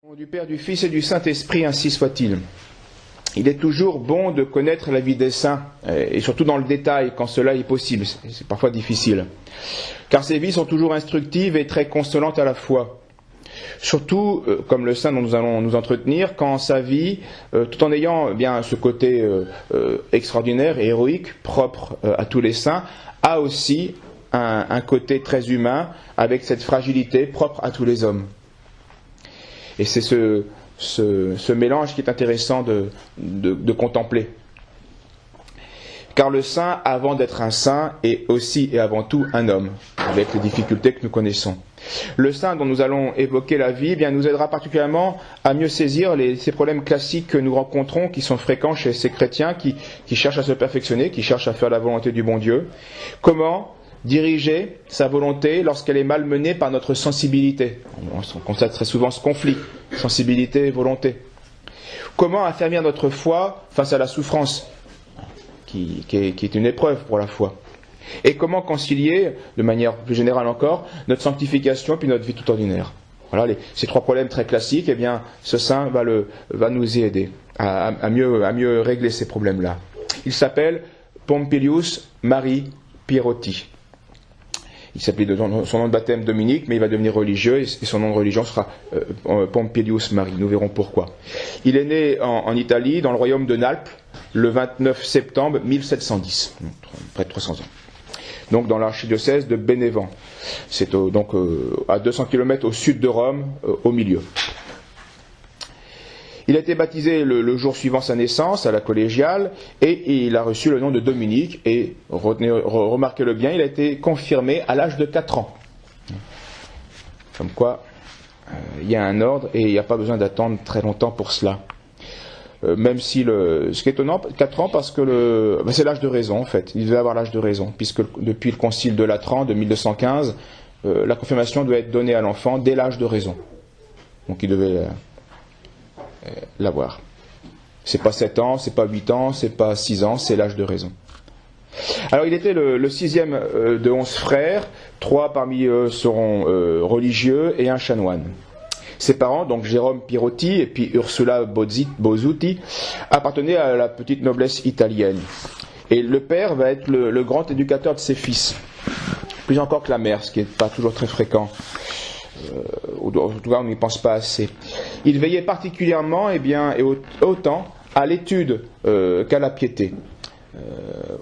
Au nom du Père, du Fils et du Saint-Esprit, ainsi soit-il. Il est toujours bon de connaître la vie des saints, et surtout dans le détail, quand cela est possible. C'est parfois difficile. Car ces vies sont toujours instructives et très consolantes à la fois. Surtout, comme le saint dont nous allons nous entretenir, quand sa vie, tout en ayant bien ce côté extraordinaire et héroïque, propre à tous les saints, a aussi un côté très humain, avec cette fragilité propre à tous les hommes. Et c'est ce mélange qui est intéressant de contempler. Car le saint, avant d'être un saint, est aussi et avant tout un homme, avec les difficultés que nous connaissons. Le saint dont nous allons évoquer la vie, nous aidera particulièrement à mieux saisir ces problèmes classiques que nous rencontrons, qui sont fréquents chez ces chrétiens qui cherchent à se perfectionner, qui cherchent à faire la volonté du bon Dieu. Comment diriger sa volonté lorsqu'elle est malmenée par notre sensibilité. On constate très souvent ce conflit, sensibilité et volonté. Comment affermir notre foi face à la souffrance, qui est une épreuve pour la foi. Et comment concilier, de manière plus générale encore, notre sanctification puis notre vie tout ordinaire. Voilà ces trois problèmes très classiques, ce saint va nous y aider à mieux régler ces problèmes-là. Il s'appelle Pompilius Marie Pierotti. Il s'appelait de son nom de baptême Dominique, mais il va devenir religieux et son nom de religion sera Pompilius Marie. Nous verrons pourquoi. Il est né en Italie, dans le royaume de Naples, le 29 septembre 1710, près de 300 ans. Donc dans l'archidiocèse de Bénévent. C'est à 200 km au sud de Rome, au milieu. Il a été baptisé le jour suivant sa naissance, à la collégiale, et il a reçu le nom de Dominique, et remarquez-le bien, il a été confirmé à l'âge de 4 ans. Comme quoi, il y a un ordre, et il n'y a pas besoin d'attendre très longtemps pour cela. Même si ce qui est étonnant, 4 ans, parce que c'est l'âge de raison, en fait. Il devait avoir l'âge de raison, puisque depuis le concile de Latran, de 1215, la confirmation doit être donnée à l'enfant dès l'âge de raison. Donc il devait l'avoir. C'est pas 7 ans, c'est pas 8 ans, c'est pas 6 ans, c'est l'âge de raison. Alors il était le 6e de 11 frères, 3 parmi eux seront religieux et un chanoine. Ses parents, donc Jérôme Pierotti et puis Ursula Bozuti, appartenaient à la petite noblesse italienne. Et le père va être le grand éducateur de ses fils, plus encore que la mère, ce qui n'est pas toujours très fréquent. En tout cas, on n'y pense pas assez. Il veillait particulièrement et autant à l'étude qu'à la piété,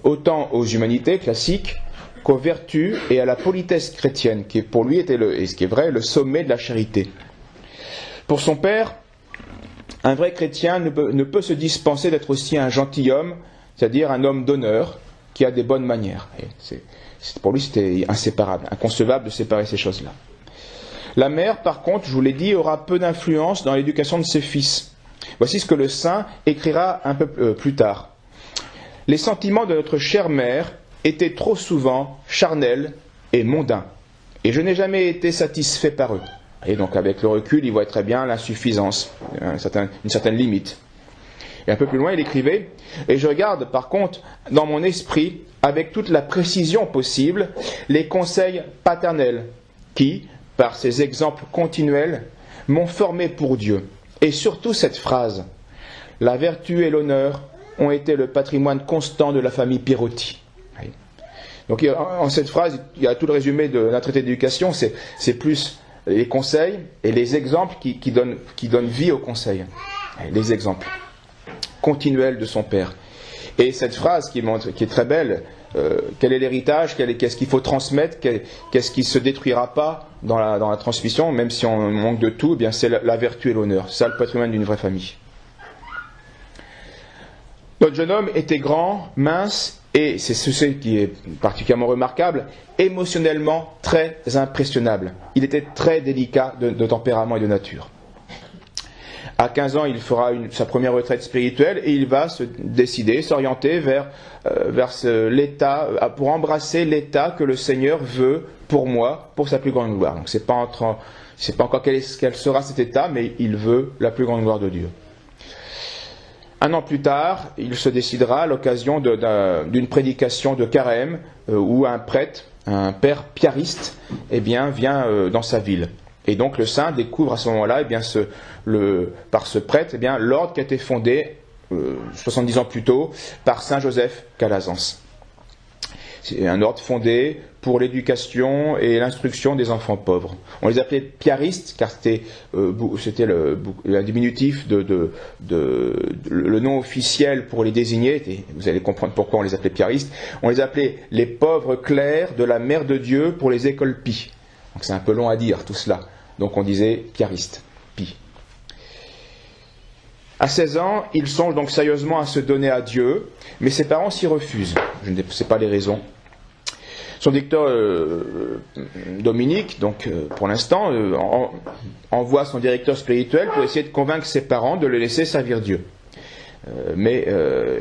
autant aux humanités classiques qu'aux vertus et à la politesse chrétienne, qui pour lui était, et ce qui est vrai, le sommet de la charité. Pour son père, un vrai chrétien ne peut se dispenser d'être aussi un gentilhomme, c'est-à-dire un homme d'honneur qui a des bonnes manières. Et pour lui, c'était inséparable, inconcevable de séparer ces choses-là. La mère, par contre, je vous l'ai dit, aura peu d'influence dans l'éducation de ses fils. Voici ce que le saint écrira un peu plus tard. Les sentiments de notre chère mère étaient trop souvent charnels et mondains, et je n'ai jamais été satisfait par eux. Et donc, avec le recul, il voit très bien l'insuffisance, une certaine limite. Et un peu plus loin, il écrivait « Et je regarde, par contre, dans mon esprit, avec toute la précision possible, les conseils paternels qui, par ces exemples continuels, m'ont formé pour Dieu. Et surtout cette phrase, la vertu et l'honneur ont été le patrimoine constant de la famille Pierotti. » Donc en cette phrase, il y a tout le résumé de la traité d'éducation, c'est plus les conseils et les exemples qui donnent vie aux conseils. Les exemples continuels de son père. Et cette phrase qui est très belle, quel est l'héritage, qu'est-ce qu'il faut transmettre, qu'est-ce qui ne se détruira pas dans la transmission, même si on manque de tout, c'est la vertu et l'honneur. C'est ça le patrimoine d'une vraie famille. Notre jeune homme était grand, mince, et c'est ce qui est particulièrement remarquable, émotionnellement très impressionnable. Il était très délicat de tempérament et de nature. À 15 ans, il fera sa première retraite spirituelle et il va s'orienter vers l'état, pour embrasser l'état que le Seigneur veut pour moi, pour sa plus grande gloire. Donc c'est pas encore quel sera cet état, mais il veut la plus grande gloire de Dieu. 1 an plus tard, il se décidera à l'occasion d'une prédication de carême où un prêtre, un père piariste, vient dans sa ville. Et donc le saint découvre à ce moment-là, par ce prêtre, l'ordre qui a été fondé 70 ans plus tôt par saint Joseph Calazans. C'est un ordre fondé pour l'éducation et l'instruction des enfants pauvres. On les appelait piaristes, car c'était le diminutif le nom officiel pour les désigner. Vous allez comprendre pourquoi on les appelait piaristes. On les appelait les pauvres clercs de la Mère de Dieu pour les écoles Pie. Donc c'est un peu long à dire tout cela. Donc on disait piaristes, Pie. À 16 ans, il songe donc sérieusement à se donner à Dieu, mais ses parents s'y refusent. Je ne sais pas les raisons. Son dicteur Dominique, donc pour l'instant, envoie son directeur spirituel pour essayer de convaincre ses parents de le laisser servir Dieu. Mais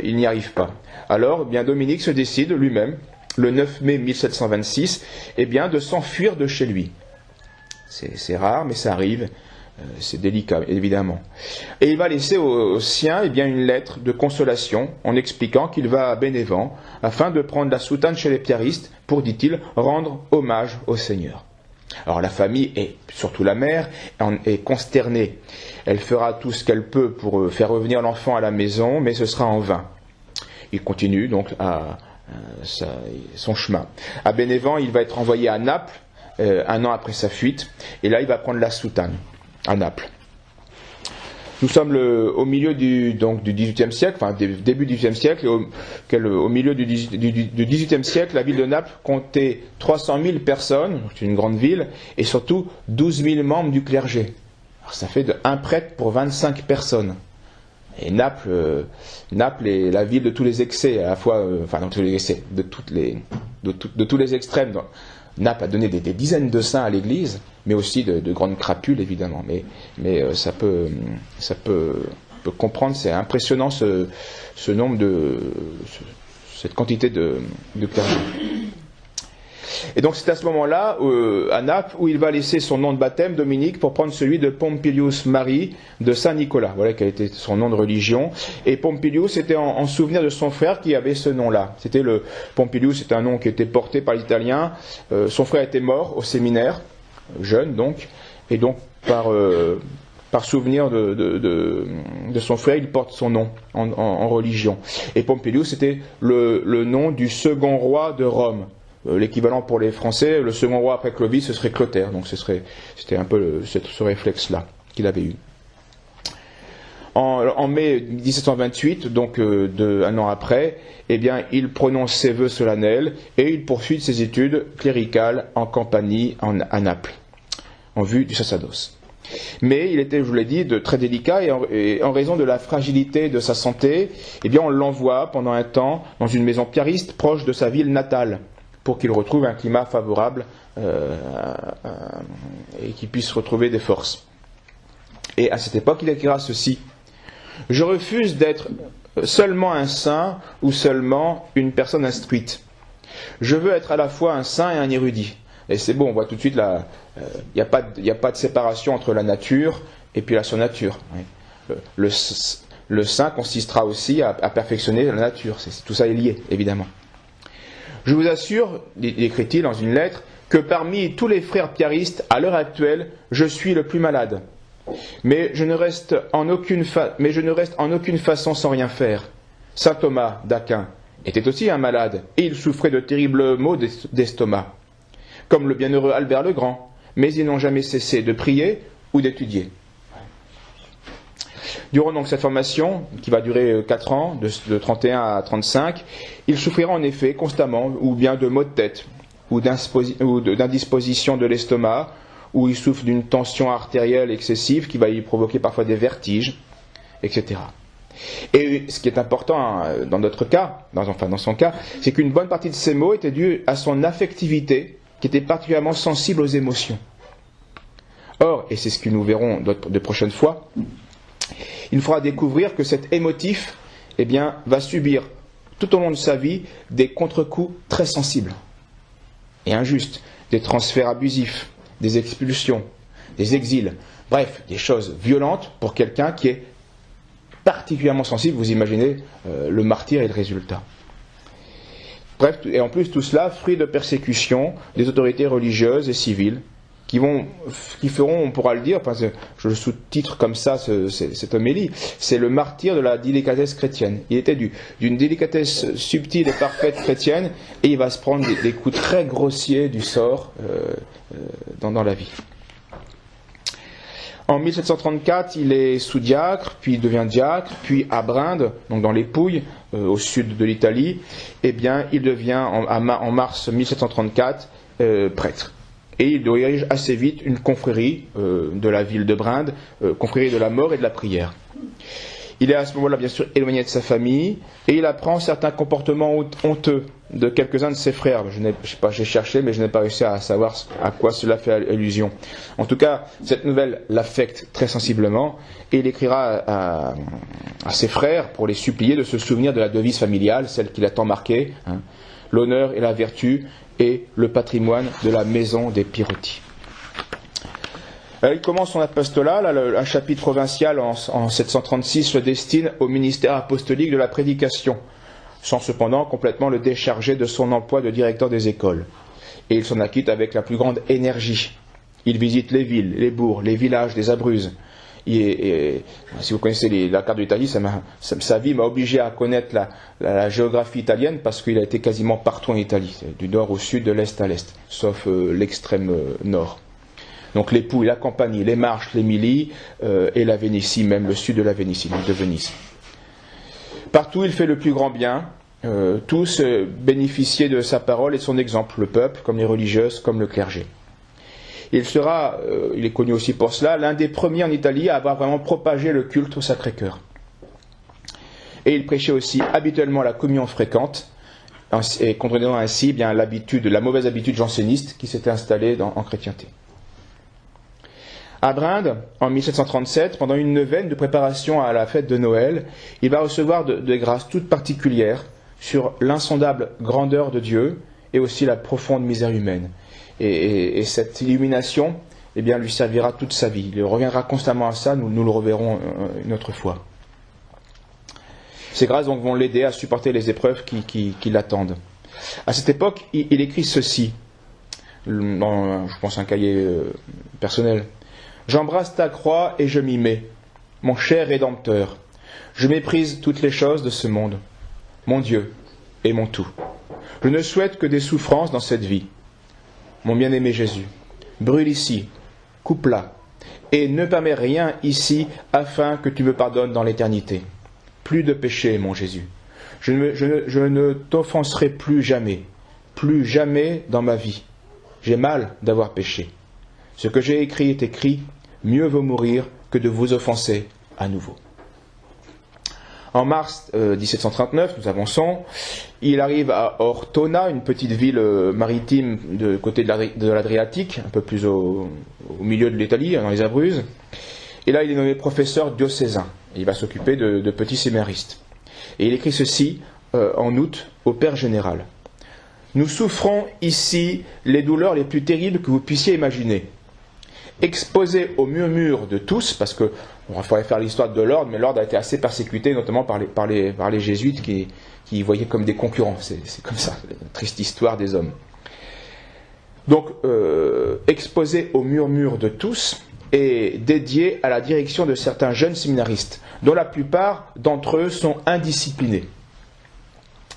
il n'y arrive pas. Alors, Dominique se décide lui-même, le 9 mai 1726, de s'enfuir de chez lui. C'est rare, mais ça arrive. C'est délicat, évidemment. Et il va laisser aux siens une lettre de consolation en expliquant qu'il va à Bénévent afin de prendre la soutane chez les piaristes pour, dit-il, rendre hommage au Seigneur. Alors la famille, et surtout la mère, est consternée. Elle fera tout ce qu'elle peut pour faire revenir l'enfant à la maison, mais ce sera en vain. Il continue donc son chemin. À Bénévent, il va être envoyé à Naples, un an après sa fuite, et là il va prendre la soutane. À Naples. Nous sommes au milieu du XVIIIe siècle, début du XVIIIe siècle, et au milieu du XVIIIe siècle, la ville de Naples comptait 300 000 personnes, c'est une grande ville, et surtout 12 000 membres du clergé. Alors ça fait un prêtre pour 25 personnes. Et Naples est la ville de tous les excès, à la fois, de tous les excès, de tous les extrêmes. Naples a donné des dizaines de saints à l'église, mais aussi de grandes crapules, évidemment. Mais ça peut comprendre, c'est impressionnant ce nombre cette quantité de clergé. Et donc c'est à ce moment-là, à Naples, où il va laisser son nom de baptême, Dominique, pour prendre celui de Pompilius Marie de Saint-Nicolas. Voilà quel était son nom de religion. Et Pompilius était en souvenir de son frère qui avait ce nom-là. Pompilius, c'était un nom qui était porté par l'Italien. Son frère était mort au séminaire, jeune donc, et donc par souvenir de son frère, il porte son nom en religion. Et Pompilius, c'était le nom du second roi de Rome. L'équivalent pour les Français, le second roi après Clovis, ce serait Clotaire. Donc c'était un peu ce réflexe-là qu'il avait eu. En mai 1728, donc un an après, il prononce ses vœux solennels et il poursuit ses études cléricales en Campanie, à Naples, en vue du sacerdoce. Mais il était, je vous l'ai dit, très délicat et en raison de la fragilité de sa santé, on l'envoie pendant un temps dans une maison piariste proche de sa ville natale, pour qu'il retrouve un climat favorable et qu'il puisse retrouver des forces. Et à cette époque, il écrira ceci: « Je refuse d'être seulement un saint ou seulement une personne instruite. Je veux être à la fois un saint et un érudit. » Et c'est bon, on voit tout de suite, il n'y a pas de séparation entre la nature et puis la surnature. Le saint consistera aussi à perfectionner la nature. Tout ça est lié, évidemment. Je vous assure, écrit-il dans une lettre, que parmi tous les frères piaristes, à l'heure actuelle, je suis le plus malade. Mais je ne reste en aucune façon sans rien faire. Saint Thomas d'Aquin était aussi un malade, et il souffrait de terribles maux d'estomac, comme le bienheureux Albert le Grand, mais ils n'ont jamais cessé de prier ou d'étudier. Durant donc cette formation, qui va durer 4 ans, de 31 à 35, il souffrira en effet constamment, ou bien de maux de tête, ou d'indisposition de l'estomac, ou il souffre d'une tension artérielle excessive qui va lui provoquer parfois des vertiges, etc. Et ce qui est important dans notre cas, dans son cas, c'est qu'une bonne partie de ces maux était due à son affectivité, qui était particulièrement sensible aux émotions. Or, et c'est ce que nous verrons de prochaines fois, il faudra découvrir que cet émotif va subir tout au long de sa vie des contre-coups très sensibles et injustes, des transferts abusifs, des expulsions, des exils, bref, des choses violentes pour quelqu'un qui est particulièrement sensible. Vous imaginez le martyre et le résultat. Bref, et en plus tout cela, fruit de persécutions des autorités religieuses et civiles qui feront, on pourra le dire, parce que je le sous-titre comme ça cette homélie, c'est le martyr de la délicatesse chrétienne. Il était d'une délicatesse subtile et parfaite chrétienne, et il va se prendre des coups très grossiers du sort dans la vie. En 1734, il est sous-diacre, puis il devient diacre, puis à Brinde, donc dans les Pouilles, au sud de l'Italie, eh bien, il devient en mars 1734 prêtre. Et il dirige assez vite une confrérie de la ville de Brinde, confrérie de la mort et de la prière. Il est à ce moment-là bien sûr éloigné de sa famille, et il apprend certains comportements honteux de quelques-uns de ses frères. J'ai cherché, mais je n'ai pas réussi à savoir à quoi cela fait allusion. En tout cas, cette nouvelle l'affecte très sensiblement, et il écrira à ses frères pour les supplier de se souvenir de la devise familiale, celle qui l'a tant marqué, l'honneur et la vertu et le patrimoine de la maison des Pirotti. Il commence son apostolat, un chapitre provincial en 736 le destine au ministère apostolique de la prédication, sans cependant complètement le décharger de son emploi de directeur des écoles. Et il s'en acquitte avec la plus grande énergie. Il visite les villes, les bourgs, les villages des Abruzzes. Et si vous connaissez la carte de l'Italie, sa vie m'a obligé à connaître la géographie italienne, parce qu'il a été quasiment partout en Italie, du nord au sud, de l'est à l'est, sauf l'extrême nord. Donc les Pouilles, la Campanie, les Marches, l'Émilie et la Vénétie, même le sud de la Vénétie, donc de Venise. Partout il fait le plus grand bien, tous bénéficier de sa parole et de son exemple, le peuple, comme les religieuses, comme le clergé. Il est connu aussi pour cela, l'un des premiers en Italie à avoir vraiment propagé le culte au Sacré-Cœur. Et il prêchait aussi habituellement la communion fréquente, et contredisant ainsi bien la mauvaise habitude janséniste qui s'était installée en chrétienté. À Brinde, en 1737, pendant une neuvaine de préparation à la fête de Noël, il va recevoir de grâces toutes particulières sur l'insondable grandeur de Dieu et aussi la profonde misère humaine. Et cette illumination, eh bien, lui servira toute sa vie. Il reviendra constamment à ça, nous le reverrons une autre fois. Ces grâces donc vont l'aider à supporter les épreuves qui l'attendent. À cette époque, il écrit ceci, dans, je pense, un cahier personnel. « J'embrasse ta croix et je m'y mets, mon cher Rédempteur. Je méprise toutes les choses de ce monde, mon Dieu et mon tout. Je ne souhaite que des souffrances dans cette vie. Mon bien-aimé Jésus, brûle ici, coupe là, et ne permets rien ici afin que tu me pardonnes dans l'éternité. Plus de péché, mon Jésus. Je ne t'offenserai plus jamais dans ma vie. J'ai mal d'avoir péché. Ce que j'ai écrit est écrit, mieux vaut mourir que de vous offenser à nouveau. » En mars 1739, nous avançons, il arrive à Ortona, une petite ville maritime de côté de l'Adriatique, un peu plus au milieu de l'Italie, dans les Abruzzes. Et là, il est nommé professeur diocésain. Il va s'occuper de petits séminaristes. Et il écrit ceci en août au Père général. « Nous souffrons ici les douleurs les plus terribles que vous puissiez imaginer. Exposés au murmure de tous, parce que on faudrait faire l'histoire de l'ordre, mais l'ordre a été assez persécuté, notamment par les jésuites qui y voyaient comme des concurrents. C'est comme ça, la triste histoire des hommes. Donc, exposé au murmure de tous et dédié à la direction de certains jeunes séminaristes, dont la plupart d'entre eux sont indisciplinés.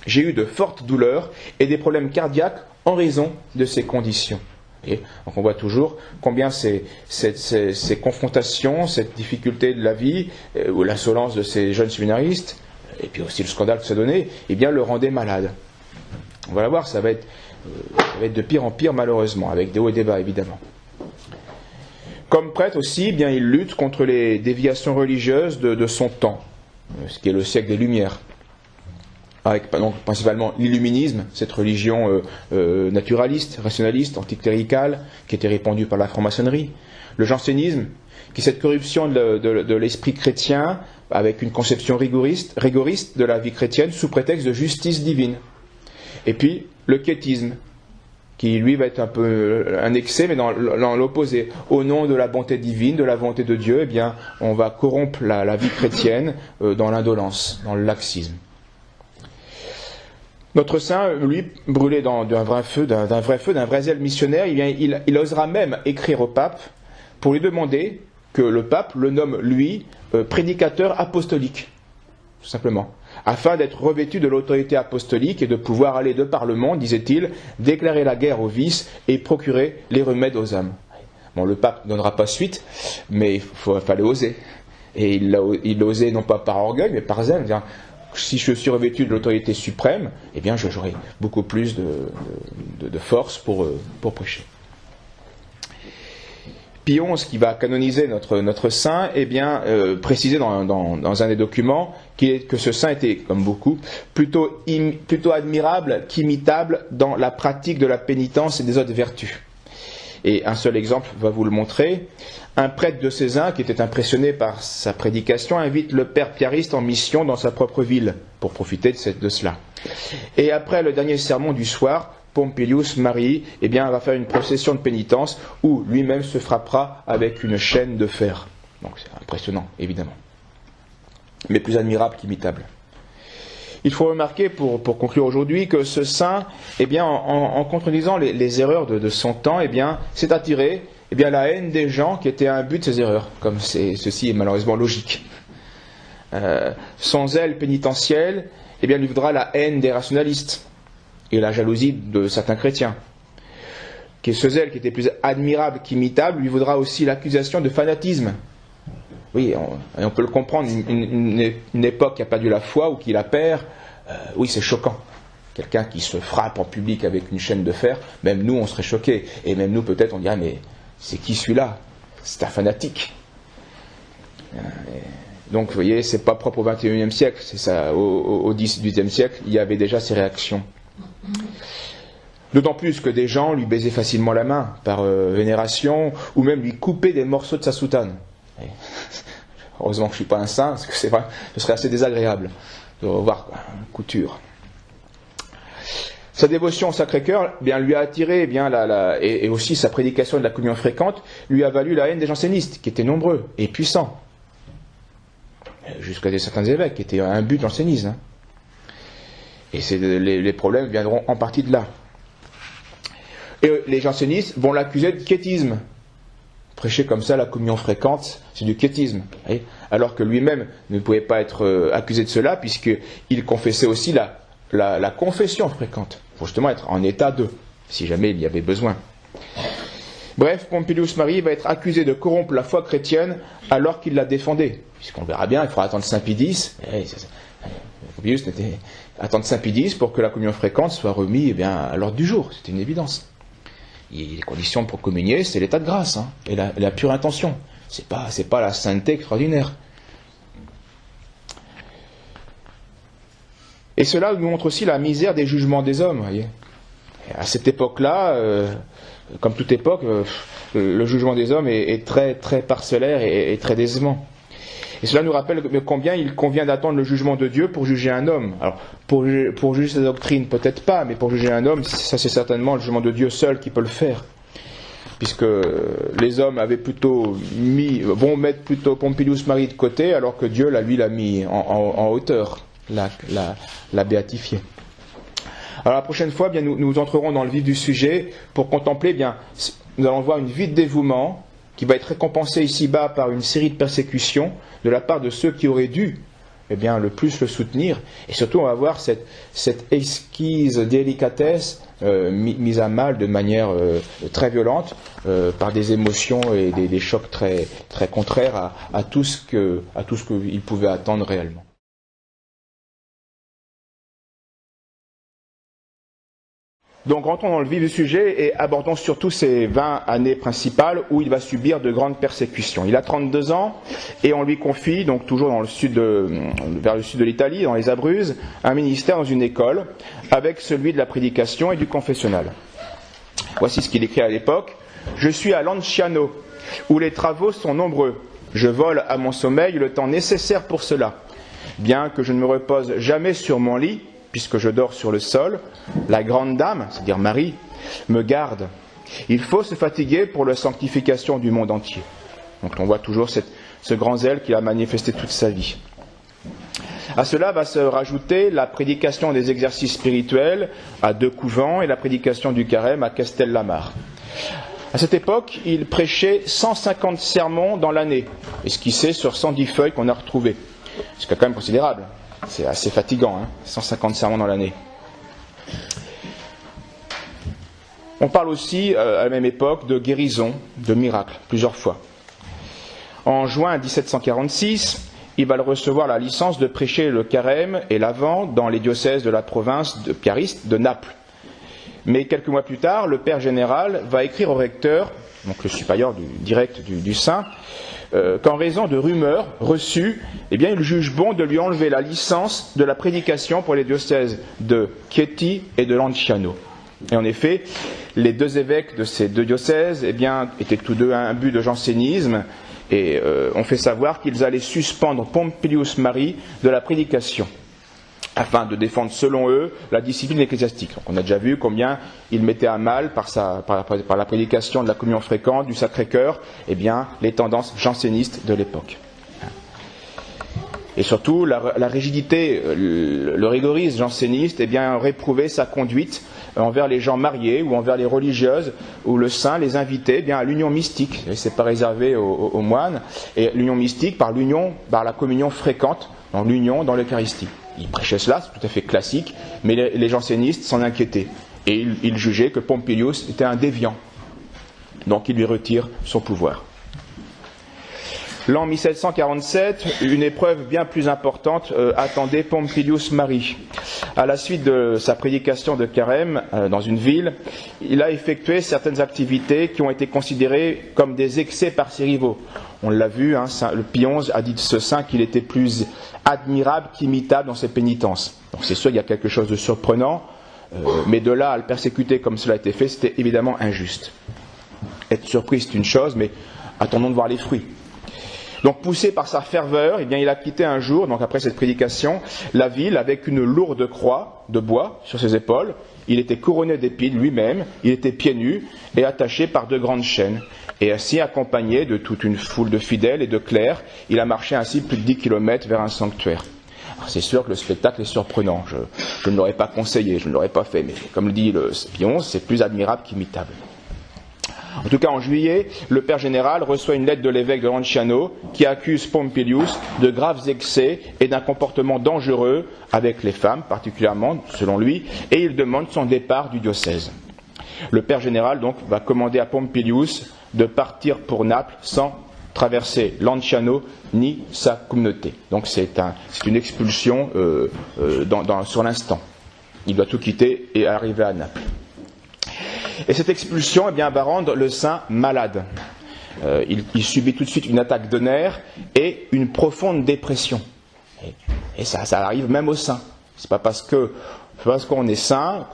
J'ai eu de fortes douleurs et des problèmes cardiaques en raison de ces conditions. » Donc on voit toujours combien ces confrontations, cette difficulté de la vie, ou l'insolence de ces jeunes séminaristes, et puis aussi le scandale que ça donnait, eh bien le rendait malade. On va la voir, ça va être de pire en pire malheureusement, avec des hauts et des bas évidemment. Comme prêtre aussi, eh bien, il lutte contre les déviations religieuses de son temps, ce qui est le siècle des Lumières. Avec donc, principalement l'illuminisme, cette religion naturaliste, rationaliste, anticléricale, qui était répandue par la franc-maçonnerie. Le jansénisme, qui est cette corruption de l'esprit chrétien, avec une conception rigoriste de la vie chrétienne, sous prétexte de justice divine. Et puis, le quiétisme, qui lui va être un peu un excès, mais dans l'opposé. Au nom de la bonté divine, de la volonté de Dieu, eh bien, on va corrompre la vie chrétienne dans l'indolence, dans le laxisme. Notre saint, lui, brûlé d'un vrai feu, d'un vrai zèle missionnaire, il osera même écrire au pape pour lui demander que le pape le nomme, lui, prédicateur apostolique, tout simplement, afin d'être revêtu de l'autorité apostolique et de pouvoir aller de par le monde, disait-il, déclarer la guerre aux vices et procurer les remèdes aux âmes. Bon, le pape ne donnera pas suite, mais il fallait oser. Et il l'a osé non pas par orgueil, mais par zèle. Si je suis revêtu de l'autorité suprême, eh bien j'aurai beaucoup plus de force pour prêcher. Pie XI, qui va canoniser notre saint, eh bien précisé dans un des documents que ce saint était, comme beaucoup, plutôt admirable qu'imitable dans la pratique de la pénitence et des autres vertus. Et un seul exemple va vous le montrer. Un prêtre de Cézanne, qui était impressionné par sa prédication, invite le père piariste en mission dans sa propre ville, pour profiter de cela. Et après le dernier sermon du soir, Pompilius Marii, eh bien, va faire une procession de pénitence où lui-même se frappera avec une chaîne de fer. Donc c'est impressionnant, évidemment. Mais plus admirable qu'imitable. Il faut remarquer, pour conclure aujourd'hui, que ce saint, eh bien, en contredisant les erreurs de son temps, eh bien, s'est attiré la haine des gens qui étaient à un but de ces erreurs, comme ceci est malheureusement logique. Son zèle pénitentiel, eh bien, lui vaudra la haine des rationalistes et la jalousie de certains chrétiens. Ce zèle qui était plus admirable qu'imitable lui vaudra aussi l'accusation de fanatisme. Oui, on peut le comprendre, une époque qui a perdu la foi ou qui la perd, oui, c'est choquant. Quelqu'un qui se frappe en public avec une chaîne de fer, même nous, on serait choqués. Et même nous, peut-être, on dirait, mais c'est qui celui-là? C'est un fanatique. Donc, vous voyez, c'est pas propre au XXIe siècle, c'est ça. Au XVIIIe siècle, il y avait déjà ces réactions. D'autant plus que des gens lui baisaient facilement la main, par vénération, ou même lui coupaient des morceaux de sa soutane. Heureusement que je ne suis pas un saint, parce que c'est vrai, ce serait assez désagréable de revoir une couture. Sa dévotion au Sacré-Cœur lui a attiré, et aussi sa prédication de la communion fréquente lui a valu la haine des jansénistes, qui étaient nombreux et puissants, jusqu'à certains évêques qui étaient un but jansénisme. Et les problèmes viendront en partie de là. Et les jansénistes vont l'accuser de quiétisme. Prêcher comme ça la communion fréquente, c'est du quiétisme. Alors que lui-même ne pouvait pas être accusé de cela, puisqu'il confessait aussi la confession fréquente, pour justement être en état de, si jamais il y avait besoin. Bref, Pompilius Marii va être accusé de corrompre la foi chrétienne alors qu'il la défendait. Puisqu'on verra bien, il faudra attendre Saint Pie X. Pompilius attendre Saint Pie X pour que la communion fréquente soit remise à l'ordre du jour. C'était une évidence. Et les conditions pour communier, c'est l'état de grâce, et la pure intention. C'est pas la sainteté extraordinaire. Et cela nous montre aussi la misère des jugements des hommes. Voyez. À cette époque-là, comme toute époque, le jugement des hommes est très, très parcellaire et très décevant. Et cela nous rappelle combien il convient d'attendre le jugement de Dieu pour juger un homme. Alors, pour juger sa doctrine, peut-être pas, mais pour juger un homme, ça c'est certainement le jugement de Dieu seul qui peut le faire. Puisque les hommes vont mettre plutôt Pompilius Marii de côté, alors que Dieu, lui, l'a mis en hauteur, l'a béatifié. Alors la prochaine fois, nous entrerons dans le vif du sujet pour contempler, nous allons voir une vie de dévouement qui va être récompensée ici-bas par une série de persécutions de la part de ceux qui auraient dû le plus le soutenir. Et surtout, on va voir cette exquise délicatesse mise à mal de manière très violente par des émotions et des chocs très, très contraires à tout ce qu'il pouvait attendre réellement. Donc rentrons dans le vif du sujet et abordons surtout ces 20 années principales où il va subir de grandes persécutions. Il a 32 ans et on lui confie, donc toujours vers le sud de l'Italie, dans les Abruzzes, un ministère dans une école avec celui de la prédication et du confessionnal. Voici ce qu'il écrit à l'époque. « Je suis à Lanciano, où les travaux sont nombreux. Je vole à mon sommeil le temps nécessaire pour cela. Bien que je ne me repose jamais sur mon lit, puisque je dors sur le sol, la grande dame, c'est-à-dire Marie, me garde. Il faut se fatiguer pour la sanctification du monde entier. » Donc on voit toujours ce grand zèle qu'il a manifesté toute sa vie. À cela va se rajouter la prédication des exercices spirituels à 2 couvents et la prédication du carême à Castellamare. À cette époque, il prêchait 150 sermons dans l'année, esquissés sur 110 feuilles qu'on a retrouvées. C'est quand même considérable. C'est assez fatigant, 150 sermons dans l'année. On parle aussi, à la même époque, de guérison, de miracles, plusieurs fois. En juin 1746, il va recevoir la licence de prêcher le carême et l'Avent dans les diocèses de la province de piariste de Naples. Mais quelques mois plus tard, le père général va écrire au recteur, donc le supérieur direct du saint, qu'en raison de rumeurs reçues, il juge bon de lui enlever la licence de la prédication pour les diocèses de Chieti et de Lanciano. Et en effet, les 2 évêques de ces 2 diocèses étaient tous 2 imbus de jansénisme et ont fait savoir qu'ils allaient suspendre Pompilius Mari de la prédication, afin de défendre, selon eux, la discipline ecclésiastique. Donc on a déjà vu combien il mettait à mal, par la prédication de la communion fréquente, du Sacré-Cœur, les tendances jansénistes de l'époque. Et surtout, la rigidité, le rigorisme janséniste, réprouvait sa conduite envers les gens mariés ou envers les religieuses, où le saint les invitait à l'union mystique. Et c'est pas réservé aux moines. Et l'union mystique par la communion fréquente, dans l'union dans l'Eucharistie. Il prêchait cela, c'est tout à fait classique, mais les jansénistes s'en inquiétaient. Et ils jugeaient que Pompilius était un déviant. Donc il lui retire son pouvoir. L'an 1747, une épreuve bien plus importante attendait Pompilius Mari. À la suite de sa prédication de carême dans une ville, il a effectué certaines activités qui ont été considérées comme des excès par ses rivaux. On l'a vu, le Pie XI a dit de ce saint qu'il était plus admirable qu'imitable dans ses pénitences. Donc c'est sûr, il y a quelque chose de surprenant, mais de là à le persécuter comme cela a été fait, c'était évidemment injuste. Être surpris, c'est une chose, mais attendons de voir les fruits. Donc poussé par sa ferveur, il a quitté un jour, donc après cette prédication, la ville avec une lourde croix de bois sur ses épaules. Il était couronné d'épines lui-même, il était pieds nus et attaché par 2 grandes chaînes. Et ainsi, accompagné de toute une foule de fidèles et de clercs, il a marché ainsi plus de 10 kilomètres vers un sanctuaire. Alors c'est sûr que le spectacle est surprenant, je ne l'aurais pas conseillé, je ne l'aurais pas fait, mais comme le dit le Pie XI, c'est plus admirable qu'imitable. En tout cas, en juillet, le père général reçoit une lettre de l'évêque de Lanciano qui accuse Pompilius de graves excès et d'un comportement dangereux avec les femmes, particulièrement, selon lui, et il demande son départ du diocèse. Le père général, donc, va commander à Pompilius de partir pour Naples sans traverser Lanciano ni sa communauté. Donc c'est une expulsion sur l'instant. Il doit tout quitter et arriver à Naples. Et cette expulsion va rendre le saint malade. Il subit tout de suite une attaque de nerfs et une profonde dépression. Et ça arrive même au saint. C'est pas parce qu'on est saint,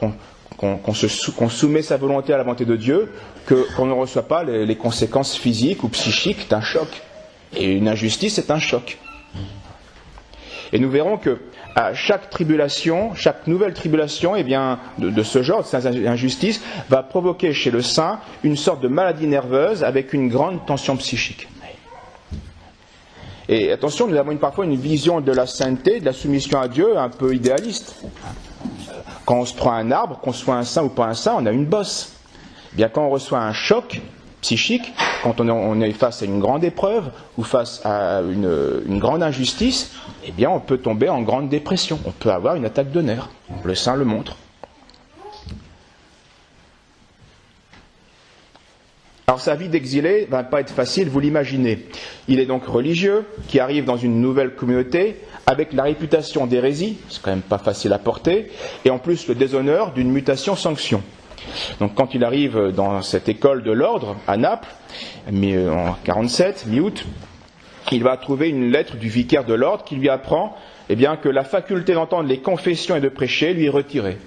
qu'on soumet sa volonté à la volonté de Dieu, qu'on ne reçoit pas les conséquences physiques ou psychiques d'un choc. Et une injustice, c'est un choc. Et nous verrons que à chaque tribulation, chaque nouvelle tribulation, de ce genre, de cette injustice, va provoquer chez le saint une sorte de maladie nerveuse avec une grande tension psychique. Et attention, nous avons parfois une vision de la sainteté, de la soumission à Dieu un peu idéaliste. Quand on se prend un arbre, qu'on soit un saint ou pas un saint, on a une bosse. Quand on reçoit un choc psychique, quand on est face à une grande épreuve ou face à une grande injustice, on peut tomber en grande dépression. On peut avoir une attaque de nerfs. Le saint le montre. Alors sa vie d'exilé va pas être facile, vous l'imaginez. Il est donc religieux, qui arrive dans une nouvelle communauté, avec la réputation d'hérésie, c'est quand même pas facile à porter, et en plus le déshonneur d'une mutation-sanction. Donc quand il arrive dans cette école de l'ordre, à Naples, en 1947, mi-août, il va trouver une lettre du vicaire de l'ordre qui lui apprend que la faculté d'entendre les confessions et de prêcher lui est retirée.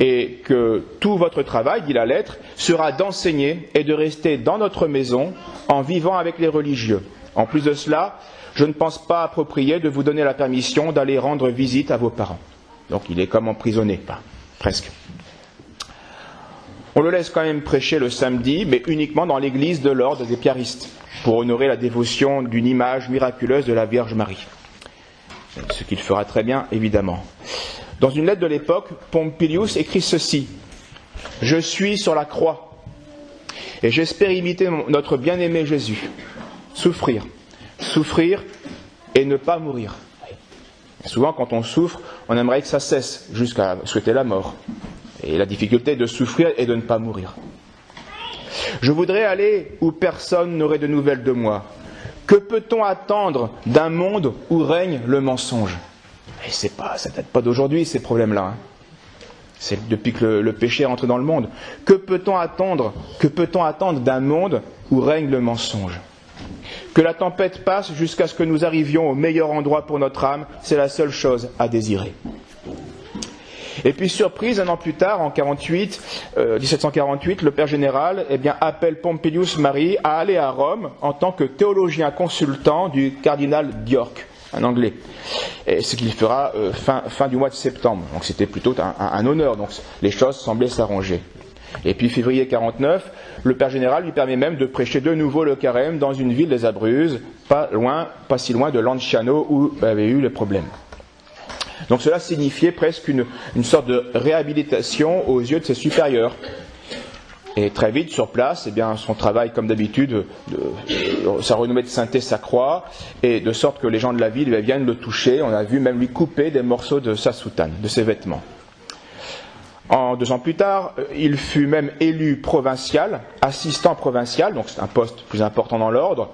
Et que tout votre travail, dit la lettre, sera d'enseigner et de rester dans notre maison en vivant avec les religieux. En plus de cela, je ne pense pas approprié de vous donner la permission d'aller rendre visite à vos parents. Donc il est comme emprisonné, presque. On le laisse quand même prêcher le samedi, mais uniquement dans l'église de l'ordre des piaristes, pour honorer la dévotion d'une image miraculeuse de la Vierge Marie. ce qu'il fera très bien, évidemment. Dans une lettre de l'époque, Pompilius écrit ceci: « Je suis sur la croix, et j'espère imiter notre bien-aimé Jésus, souffrir et ne pas mourir. » Souvent, quand on souffre, on aimerait que ça cesse, jusqu'à souhaiter la mort. Et la difficulté de souffrir et de ne pas mourir. Je voudrais aller où personne n'aurait de nouvelles de moi. Que peut-on attendre d'un monde où règne le mensonge? Et ça date pas d'aujourd'hui, ces problèmes-là. C'est depuis que le péché est rentré dans le monde. Que peut-on attendre d'un monde où règne le mensonge? Que la tempête passe jusqu'à ce que nous arrivions au meilleur endroit pour notre âme, c'est la seule chose à désirer. Et puis, surprise, un an plus tard, en 1748, le père général appelle Pompilius Mari à aller à Rome en tant que théologien consultant du cardinal d'York, un Anglais. Et ce qu'il fera fin du mois de septembre. Donc c'était plutôt un honneur, donc les choses semblaient s'arranger. Et puis février 49, le père général lui permet même de prêcher de nouveau le carême dans une ville des Abruzzes, pas si loin de Lanciano où avait eu le problème. Donc cela signifiait presque une sorte de réhabilitation aux yeux de ses supérieurs. Et très vite, sur place, son travail, comme d'habitude, sa renommée de sainteté s'accroît, et de sorte que les gens de la ville viennent le toucher. On a vu même lui couper des morceaux de sa soutane, de ses vêtements. 2 ans plus tard, il fut même élu provincial, assistant provincial, donc c'est un poste plus important dans l'ordre,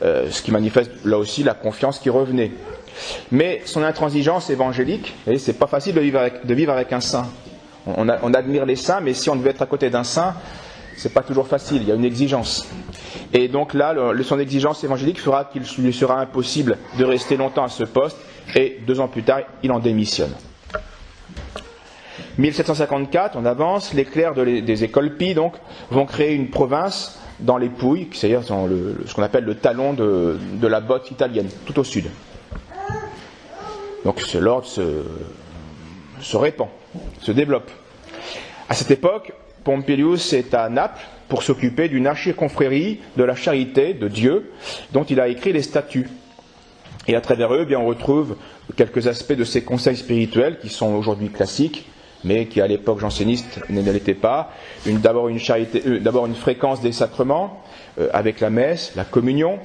ce qui manifeste là aussi la confiance qui revenait. Mais son intransigeance évangélique, c'est pas facile de vivre avec un saint. On admire les saints, mais si on devait être à côté d'un saint, c'est pas toujours facile, il y a une exigence. Et donc là, son exigence évangélique fera qu'il lui sera impossible de rester longtemps à ce poste, et 2 ans plus tard, il en démissionne. 1754, on avance, les clercs des écoles Pie donc, vont créer une province dans les Pouilles, c'est-à-dire ce qu'on appelle le talon de la botte italienne, tout au sud. Donc l'ordre se répand, se développe. À cette époque, Pompilius est à Naples pour s'occuper d'une archiconfrérie de la charité de Dieu, dont il a écrit les statuts. Et à travers eux, on retrouve quelques aspects de ces conseils spirituels qui sont aujourd'hui classiques, mais qui à l'époque janséniste ne l'étaient pas. D'abord une fréquence des sacrements, avec la messe, la communion,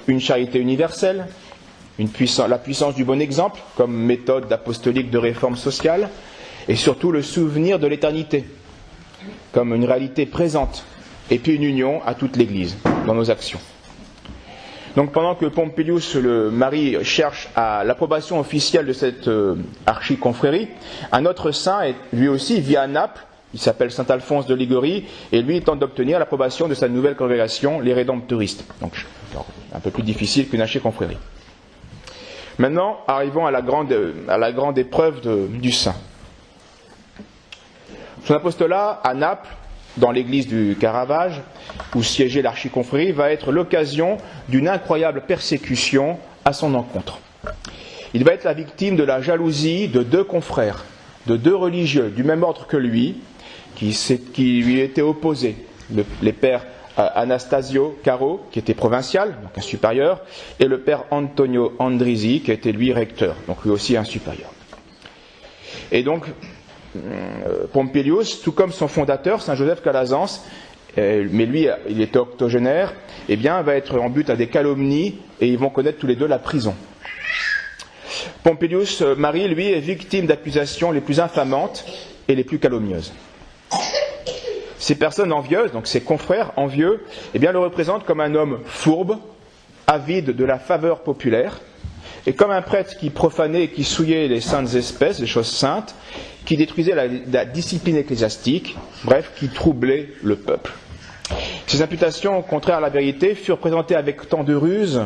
une charité universelle, la puissance du bon exemple comme méthode apostolique de réforme sociale, et surtout le souvenir de l'éternité comme une réalité présente, et puis une union à toute l'Église dans nos actions. Donc pendant que Pompilius le Mari cherche l'approbation officielle de cette archiconfrérie, un autre saint, lui aussi, vit à Naples, il s'appelle saint Alphonse de Liguori, et lui tente d'obtenir l'approbation de sa nouvelle congrégation, les Rédemptoristes. Donc un peu plus difficile qu'une archiconfrérie. Maintenant, arrivons à la grande épreuve du saint. Son apostolat à Naples, dans l'église du Caravage, où siégeait l'archiconfrérie, va être l'occasion d'une incroyable persécution à son encontre. Il va être la victime de la jalousie de 2 confrères, de 2 religieux du même ordre que lui, qui lui étaient opposés. Les pères Anastasio Caro, qui était provincial, donc un supérieur, et le père Antonio Andrisi, qui était lui recteur, donc lui aussi un supérieur. Et donc, Pompilius, tout comme son fondateur, saint Joseph Calazans, mais lui, il était octogénaire, va être en but à des calomnies, et ils vont connaître tous les 2 la prison. Pompilius Mari, lui, est victime d'accusations les plus infamantes et les plus calomnieuses. Ces personnes envieuses, donc ses confrères envieux, le représentent comme un homme fourbe, avide de la faveur populaire, et comme un prêtre qui profanait et qui souillait les saintes espèces, les choses saintes, qui détruisait la discipline ecclésiastique, bref, qui troublait le peuple. Ces imputations contraires à la vérité furent présentées avec tant de ruse,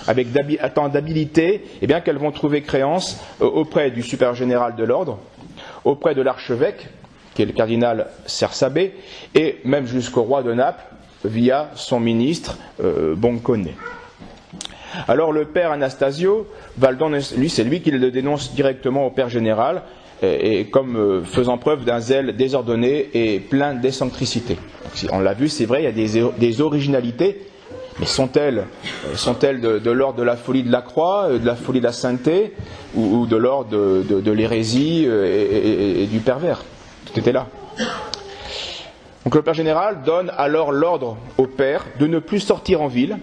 avec tant d'habileté, qu'elles vont trouver créance auprès du supérieur général de l'ordre, auprès de l'archevêque, qui est le cardinal Cersabé, et même jusqu'au roi de Naples, via son ministre Boncone. Alors le père Anastasio Valdon, c'est lui qui le dénonce directement au père général, et comme faisant preuve d'un zèle désordonné et plein d'excentricité. On l'a vu, c'est vrai, il y a des originalités, Mais sont-elles de l'ordre de la folie de la croix, de la folie de la sainteté, ou de l'ordre de l'hérésie et du pervers? Tout était là. Donc le Père général donne alors l'ordre au Père de ne plus sortir en ville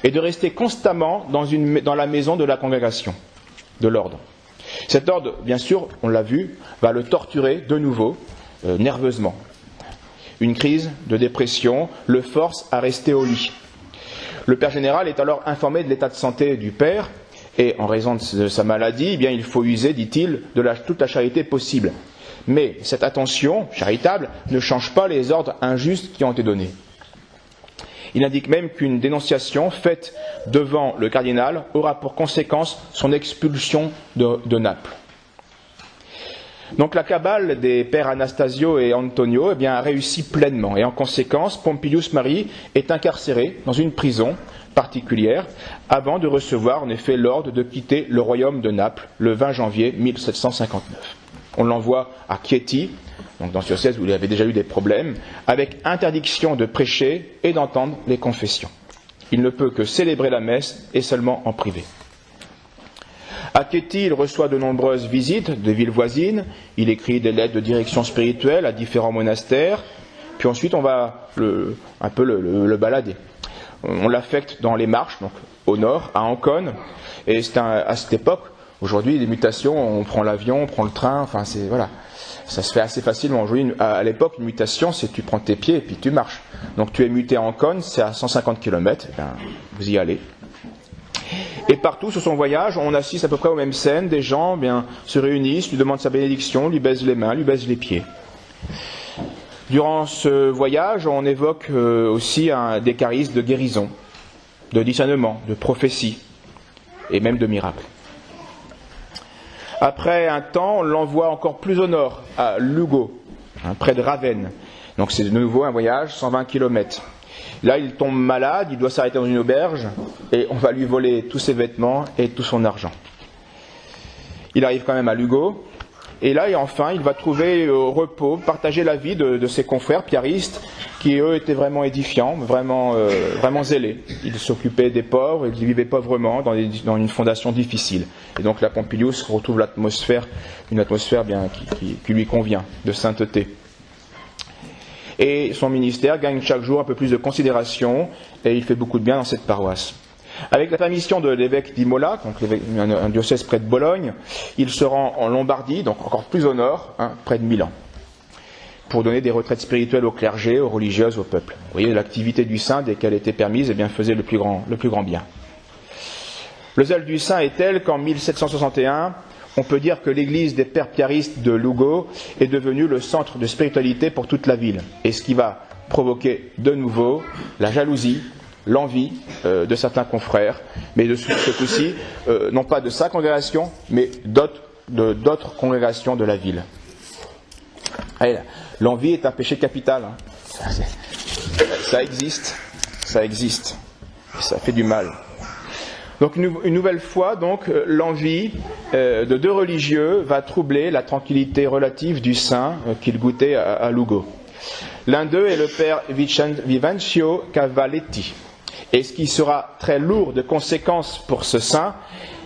et de rester constamment dans la maison de la congrégation, de l'ordre. Cet ordre, bien sûr, on l'a vu, va le torturer de nouveau, nerveusement. Une crise de dépression le force à rester au lit. Le Père général est alors informé de l'état de santé du Père, et en raison de sa maladie, eh bien, il faut user, dit-il, de toute la charité possible. Mais cette attention charitable ne change pas les ordres injustes qui ont été donnés. Il indique même qu'une dénonciation faite devant le cardinal aura pour conséquence son expulsion de Naples. Donc la cabale des pères Anastasio et Antonio eh bien, a réussi pleinement et en conséquence, Pompilius Mari est incarcéré dans une prison particulière avant de recevoir en effet l'ordre de quitter le royaume de Naples le 20 janvier 1759. On l'envoie à Chieti, donc dans ce diocèse où il avait déjà eu des problèmes, avec interdiction de prêcher et d'entendre les confessions. Il ne peut que célébrer la messe et seulement en privé. À Chieti, il reçoit de nombreuses visites des villes voisines, il écrit des lettres de direction spirituelle à différents monastères, puis ensuite on va un peu le balader. On l'affecte dans les marches, donc au nord, à Ancône, et c'est à cette époque. Aujourd'hui, les mutations, on prend l'avion, on prend le train, enfin, voilà. Ça se fait assez facilement. Aujourd'hui, à l'époque, une mutation, c'est tu prends tes pieds et puis tu marches. Donc, tu es muté à Ancône, c'est à 150 km, eh bien, vous y allez. Et partout, sur son voyage, on assiste à peu près aux mêmes scènes. Des gens, bien, se réunissent, lui demandent sa bénédiction, lui baisent les mains, lui baisent les pieds. Durant ce voyage, on évoque aussi des charismes de guérison, de discernement, de prophétie et même de miracles. Après un temps, on l'envoie encore plus au nord, à Lugo, près de Ravenne. Donc c'est de nouveau un voyage, 120 km. Là, il tombe malade, il doit s'arrêter dans une auberge, et on va lui voler tous ses vêtements et tout son argent. Il arrive quand même à Lugo, et là, enfin, il va trouver repos, partager la vie de ses confrères piaristes, qui eux étaient vraiment édifiants, vraiment zélés. Ils s'occupaient des pauvres, ils vivaient pauvrement dans une fondation difficile. Et donc là, Pompilius retrouve une atmosphère bien qui lui convient, de sainteté. Et son ministère gagne chaque jour un peu plus de considération, et il fait beaucoup de bien dans cette paroisse. Avec la permission de l'évêque d'Imola, donc un diocèse près de Bologne, il se rend en Lombardie, donc encore plus au nord, près de Milan, pour donner des retraites spirituelles au clergé, aux religieuses, au peuple. Vous voyez, l'activité du saint, dès qu'elle était permise, eh bien, faisait le plus grand bien. Le zèle du saint est tel qu'en 1761, on peut dire que l'église des pères piaristes de Lugo est devenue le centre de spiritualité pour toute la ville, et ce qui va provoquer de nouveau la jalousie, l'envie de certains confrères, mais de ce coup-ci, non pas de sa congrégation, mais d'autres congrégations de la ville. Allez, l'envie est un péché capital. Ça existe, et ça fait du mal. Donc une nouvelle fois, l'envie de deux religieux va troubler la tranquillité relative du saint qu'il goûtait à Lugo. L'un d'eux est le père Vivencio Cavalletti. Et ce qui sera très lourd de conséquences pour ce saint,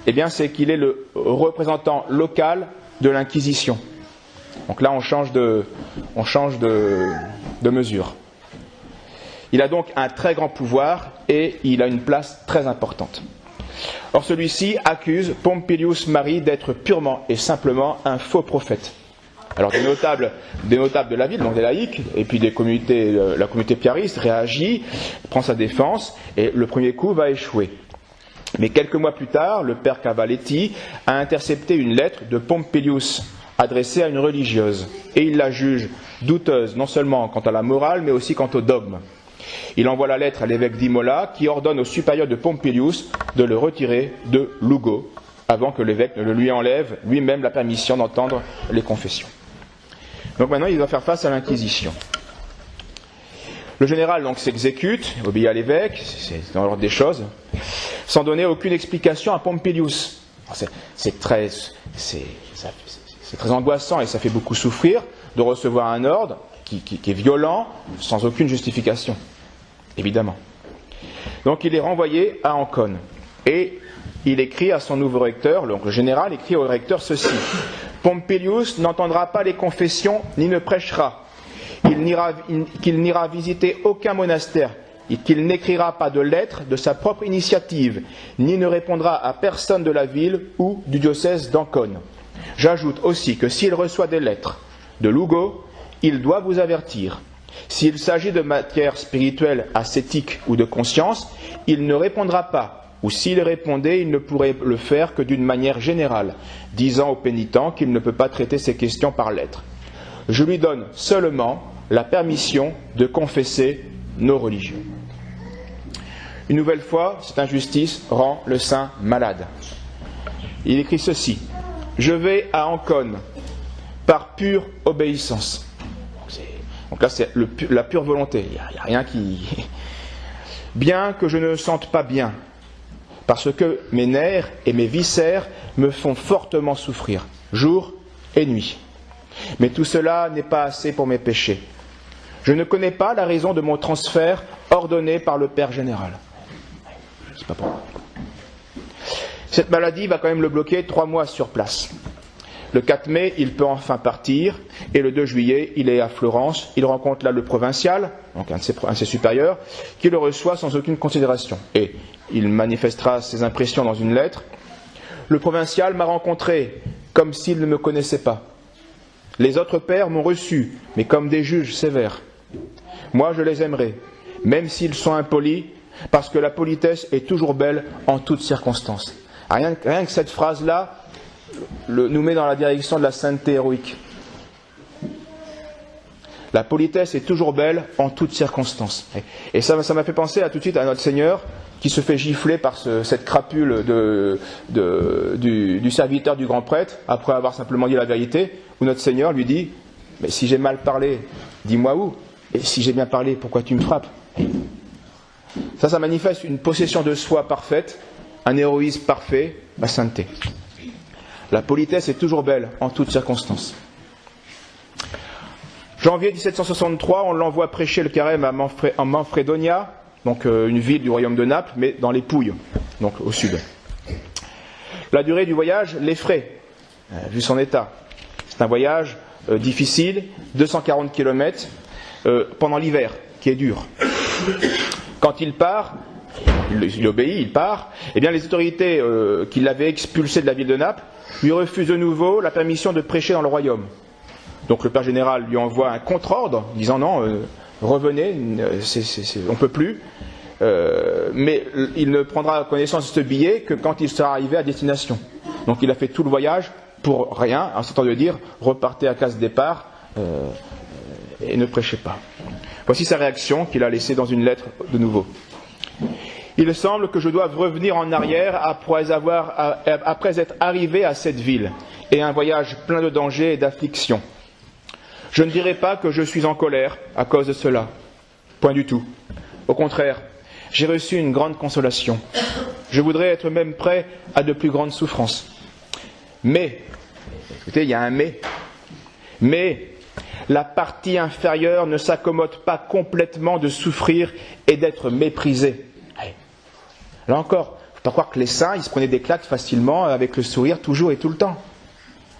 eh bien, c'est qu'il est le représentant local de l'Inquisition. Donc là, on change de mesure. Il a donc un très grand pouvoir et il a une place très importante. Or, celui-ci accuse Pompilius Mari d'être purement et simplement un faux prophète. Alors des notables de la ville, donc des laïcs, et puis la communauté piariste réagit, prend sa défense, et le premier coup va échouer. Mais quelques mois plus tard, le père Cavalletti a intercepté une lettre de Pompilius adressée à une religieuse, et il la juge douteuse non seulement quant à la morale, mais aussi quant au dogme. Il envoie la lettre à l'évêque d'Imola, qui ordonne au supérieur de Pompilius de le retirer de Lugo, avant que l'évêque ne lui enlève lui-même la permission d'entendre les confessions. Donc maintenant, il doit faire face à l'Inquisition. Le général donc s'exécute, obéit à l'évêque, c'est dans l'ordre des choses, sans donner aucune explication à Pompilius. C'est très angoissant et ça fait beaucoup souffrir de recevoir un ordre qui est violent, sans aucune justification, évidemment. Donc il est renvoyé à Ancône. Et il écrit à son nouveau recteur, donc le général écrit au recteur ceci: Pompilius n'entendra pas les confessions ni ne prêchera, qu'il n'ira visiter aucun monastère, et qu'il n'écrira pas de lettres de sa propre initiative, ni ne répondra à personne de la ville ou du diocèse d'Ancône. J'ajoute aussi que s'il reçoit des lettres de Lugo, il doit vous avertir. S'il s'agit de matière spirituelle, ascétique ou de conscience, il ne répondra pas, ou s'il répondait, il ne pourrait le faire que d'une manière générale, disant au pénitent qu'il ne peut pas traiter ces questions par lettres. Je lui donne seulement la permission de confesser nos religions. Une nouvelle fois, cette injustice rend le saint malade. Il écrit ceci: je vais à Ancône par pure obéissance. Donc là, c'est la pure volonté. Il n'y a rien qui... Bien que je ne me sente pas bien, parce que mes nerfs et mes viscères me font fortement souffrir, jour et nuit. Mais tout cela n'est pas assez pour mes péchés. Je ne connais pas la raison de mon transfert ordonné par le Père général. C'est pas pourquoi. Cette maladie va quand même le bloquer 3 mois sur place. Le 4 mai, il peut enfin partir, et le 2 juillet, il est à Florence. Il rencontre là le provincial, donc un de ses supérieurs, qui le reçoit sans aucune considération. Et il manifestera ses impressions dans une lettre. Le provincial m'a rencontré comme s'il ne me connaissait pas. Les autres pères m'ont reçu, mais comme des juges sévères. Moi, je les aimerai, même s'ils sont impolis, parce que la politesse est toujours belle en toutes circonstances. Rien que cette phrase-là nous met dans la direction de la sainteté héroïque. La politesse est toujours belle en toutes circonstances. Et ça m'a fait penser tout de suite à notre Seigneur qui se fait gifler par cette crapule du serviteur du grand prêtre, après avoir simplement dit la vérité, où notre Seigneur lui dit: mais si j'ai mal parlé, dis-moi où, et si j'ai bien parlé, pourquoi tu me frappes? Ça manifeste une possession de soi parfaite, un héroïsme parfait, la sainteté. La politesse est toujours belle en toutes circonstances. Janvier 1763, on l'envoie prêcher le carême en Manfredonia, donc une ville du royaume de Naples, mais dans les Pouilles, donc au sud. La durée du voyage l'effraie, vu son état. C'est un voyage difficile, 240 km, pendant l'hiver, qui est dur. Quand il part, il obéit, il part, eh bien les autorités qui l'avaient expulsé de la ville de Naples lui refusent de nouveau la permission de prêcher dans le royaume. Donc le père général lui envoie un contre-ordre, disant non, revenez, on ne peut plus. Mais il ne prendra connaissance de ce billet que quand il sera arrivé à destination. Donc il a fait tout le voyage pour rien, en sortant de dire repartez à case départ et ne prêchez pas. Voici sa réaction qu'il a laissée dans une lettre de nouveau. Il semble que je doive revenir en arrière après être arrivé à cette ville, et un voyage plein de dangers et d'afflictions. Je ne dirai pas que je suis en colère à cause de cela. Point du tout. Au contraire, j'ai reçu une grande consolation. Je voudrais être même prêt à de plus grandes souffrances. Mais, écoutez, il y a un mais, la partie inférieure ne s'accommode pas complètement de souffrir et d'être méprisée. Là encore, il ne faut pas croire que les saints, ils se prenaient des claques facilement avec le sourire toujours et tout le temps.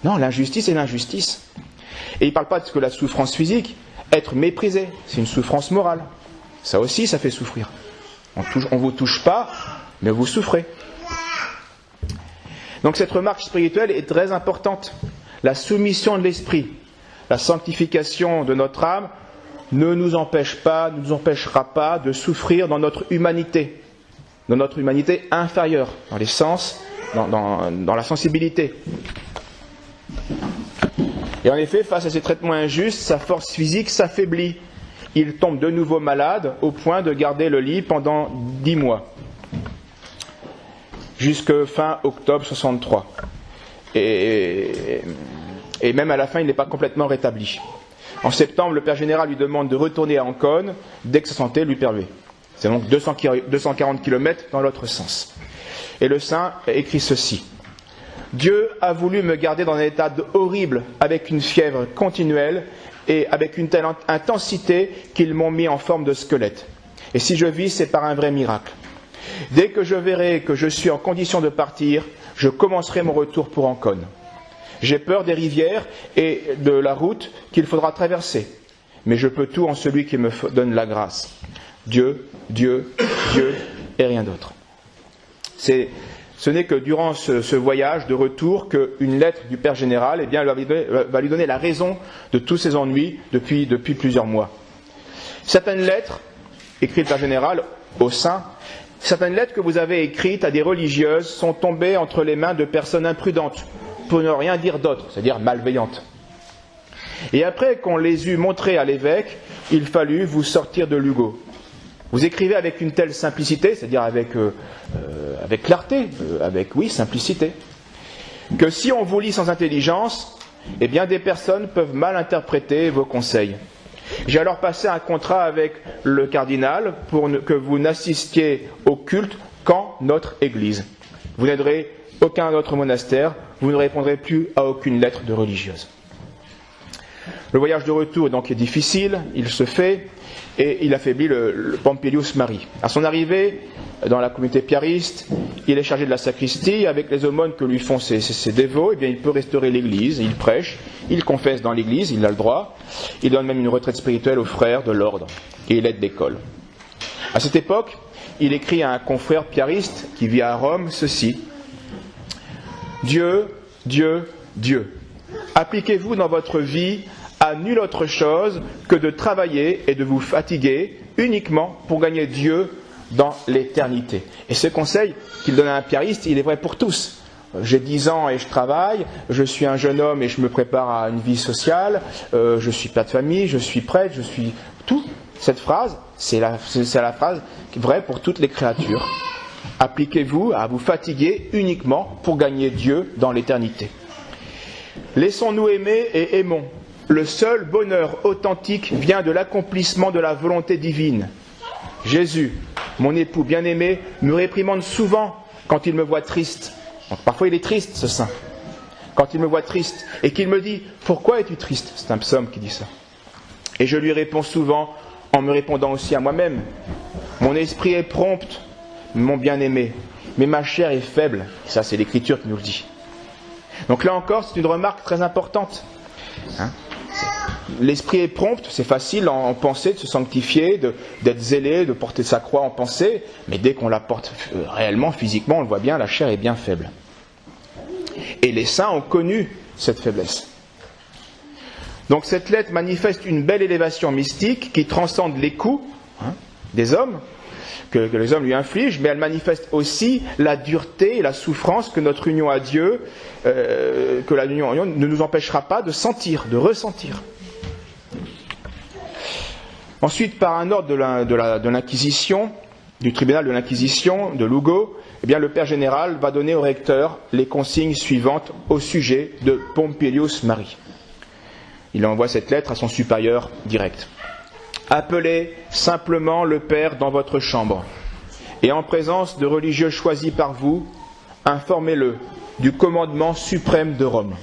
Non, l'injustice est l'injustice. Et il ne parle pas de ce que la souffrance physique, être méprisé, c'est une souffrance morale. Ça aussi, ça fait souffrir. On ne vous touche pas, mais vous souffrez. Donc cette remarque spirituelle est très importante. La soumission de l'esprit, la sanctification de notre âme ne nous empêchera pas de souffrir dans notre humanité inférieure, dans les sens, dans la sensibilité. Et en effet, face à ces traitements injustes, sa force physique s'affaiblit. Il tombe de nouveau malade au point de garder le lit pendant 10 mois, jusque fin octobre 63. Et même à la fin, il n'est pas complètement rétabli. En septembre, le Père général lui demande de retourner à Ancône dès que sa santé lui permet. C'est donc 240 km dans l'autre sens. Et le saint écrit ceci: Dieu a voulu me garder dans un état horrible, avec une fièvre continuelle et avec une telle intensité qu'ils m'ont mis en forme de squelette. Et si je vis, c'est par un vrai miracle. Dès que je verrai que je suis en condition de partir, je commencerai mon retour pour Ancône. J'ai peur des rivières et de la route qu'il faudra traverser, mais je peux tout en celui qui me donne la grâce. Dieu, Dieu, Dieu et rien d'autre. Ce n'est que durant ce voyage de retour qu'une lettre du Père Général va lui donner la raison de tous ses ennuis depuis plusieurs mois. Certaines lettres, écrites par Général aux saints, certaines lettres que vous avez écrites à des religieuses sont tombées entre les mains de personnes imprudentes, pour ne rien dire d'autre, c'est-à-dire malveillantes. Et après qu'on les eut montrées à l'évêque, il fallut vous sortir de l'Hugo. Vous écrivez avec une telle simplicité, c'est-à-dire avec clarté, simplicité, que si on vous lit sans intelligence, eh bien des personnes peuvent mal interpréter vos conseils. J'ai alors passé un contrat avec le cardinal pour que vous n'assistiez au culte qu'en notre Église. Vous n'aiderez aucun autre monastère, vous ne répondrez plus à aucune lettre de religieuse. Le voyage de retour donc est difficile, il se fait, et il affaiblit le Pompilius Marie. À son arrivée dans la communauté piariste, il est chargé de la sacristie, avec les aumônes que lui font ses dévots, eh bien, il peut restaurer l'église, il prêche, il confesse dans l'église, il a le droit, il donne même une retraite spirituelle aux frères de l'ordre, et il aide l'école. À cette époque, il écrit à un confrère piariste qui vit à Rome ceci: Dieu, Dieu, Dieu. Appliquez-vous dans votre vie à nulle autre chose que de travailler et de vous fatiguer uniquement pour gagner Dieu dans l'éternité. Et ce conseil qu'il donne à un piariste, il est vrai pour tous. J'ai 10 ans et je travaille, je suis un jeune homme et je me prépare à une vie sociale, je suis père de famille, je suis prêtre, je suis tout. Cette phrase, c'est la phrase vraie pour toutes les créatures. Appliquez-vous à vous fatiguer uniquement pour gagner Dieu dans l'éternité. Laissons-nous aimer et aimons. Le seul bonheur authentique vient de l'accomplissement de la volonté divine. Jésus, mon époux bien-aimé, me réprimande souvent quand il me voit triste. Donc, parfois il est triste, ce saint. Quand il me voit triste et qu'il me dit « Pourquoi es-tu triste ?» C'est un psaume qui dit ça. Et je lui réponds souvent en me répondant aussi à moi-même. Mon esprit est prompt, mon bien-aimé, mais ma chair est faible. Ça, c'est l'Écriture qui nous le dit. Donc là encore, c'est une remarque très importante. L'esprit est prompt, c'est facile en pensée de se sanctifier, d'être zélé, de porter sa croix en pensée, mais dès qu'on la porte réellement, physiquement, on le voit bien, la chair est bien faible. Et les saints ont connu cette faiblesse. Donc cette lettre manifeste une belle élévation mystique qui transcende les coups des hommes, que les hommes lui infligent, mais elle manifeste aussi la dureté et la souffrance que notre union à Dieu, que la union ne nous empêchera pas de sentir, de ressentir. Ensuite, par un ordre de l'Inquisition, du tribunal de l'Inquisition de Lugo, eh bien, le Père Général va donner au recteur les consignes suivantes au sujet de Pompilius Marie. Il envoie cette lettre à son supérieur direct. Appelez simplement le Père dans votre chambre, et en présence de religieux choisis par vous, informez-le du commandement suprême de Rome.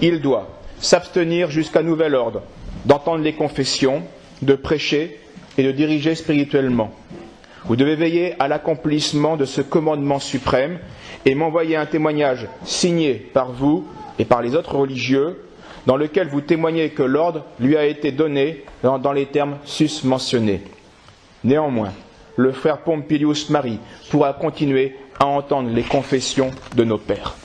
Il doit s'abstenir jusqu'à nouvel ordre, d'entendre les confessions, de prêcher et de diriger spirituellement. Vous devez veiller à l'accomplissement de ce commandement suprême et m'envoyer un témoignage signé par vous et par les autres religieux, dans lequel vous témoignez que l'ordre lui a été donné dans les termes sus-mentionnés. Néanmoins, le frère Pompilius Marie pourra continuer à entendre les confessions de nos pères.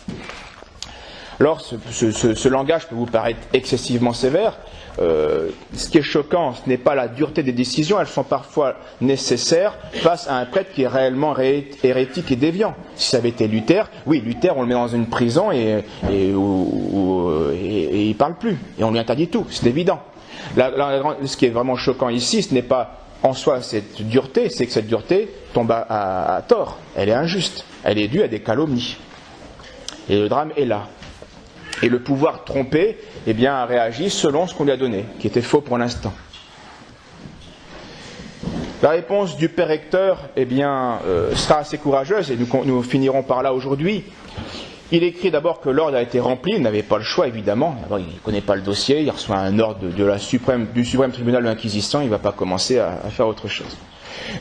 Alors, ce langage peut vous paraître excessivement sévère. Ce qui est choquant, ce n'est pas la dureté des décisions, elles sont parfois nécessaires face à un prêtre qui est réellement hérétique et déviant. Si ça avait été Luther, oui, Luther, on le met dans une prison et il ne parle plus, et on lui interdit tout, c'est évident. Ce qui est vraiment choquant ici, ce n'est pas en soi cette dureté, c'est que cette dureté tombe à tort, elle est injuste, elle est due à des calomnies. Et le drame est là. Et le pouvoir trompé, eh bien, a réagi selon ce qu'on lui a donné, qui était faux pour l'instant. La réponse du père recteur, eh bien, sera assez courageuse, et nous finirons par là aujourd'hui. Il écrit d'abord que l'ordre a été rempli, il n'avait pas le choix évidemment. D'abord, il ne connaît pas le dossier, il reçoit un ordre du suprême tribunal de l'Inquisition, il ne va pas commencer à faire autre chose.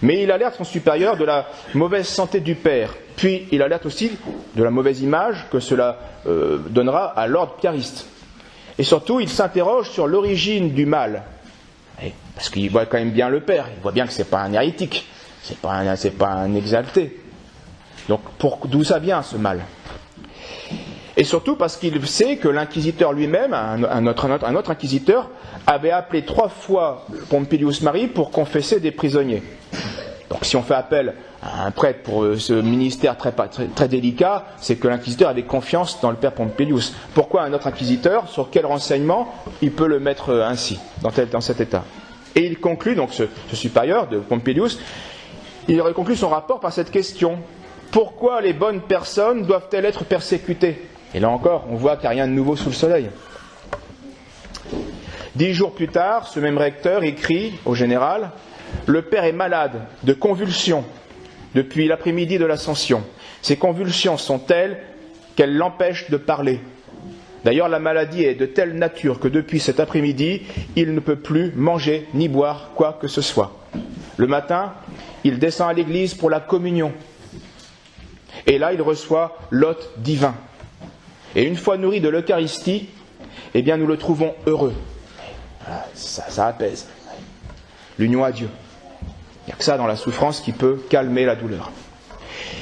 Mais il alerte son supérieur de la mauvaise santé du père. Puis il alerte aussi de la mauvaise image que cela donnera à l'ordre piariste. Et surtout, il s'interroge sur l'origine du mal. Parce qu'il voit quand même bien le père. Il voit bien que ce n'est pas un hérétique. C'est pas un exalté. Donc d'où ça vient ce mal? Et surtout parce qu'il sait que l'inquisiteur lui-même, un autre inquisiteur, avait appelé 3 fois Pompilius Marie pour confesser des prisonniers. Donc si on fait appel à un prêtre pour ce ministère très délicat, c'est que l'inquisiteur avait confiance dans le père Pompilius. Pourquoi un autre inquisiteur? Sur quel renseignement il peut le mettre ainsi, dans cet état? Et il conclut, donc ce supérieur de Pompilius, il conclut son rapport par cette question. Pourquoi les bonnes personnes doivent-elles être persécutées? Et là encore, on voit qu'il n'y a rien de nouveau sous le soleil. 10 jours plus tard, ce même recteur écrit au général: le père est malade de convulsions depuis l'après-midi de l'Ascension. Ces convulsions sont telles qu'elles l'empêchent de parler. D'ailleurs, la maladie est de telle nature que depuis cet après-midi, il ne peut plus manger ni boire quoi que ce soit. Le matin, il descend à l'église pour la communion. Et là, il reçoit l'hôte divin. Et une fois nourri de l'Eucharistie, eh bien, nous le trouvons heureux. Voilà, ça apaise. L'union à Dieu. Il n'y a que ça dans la souffrance qui peut calmer la douleur.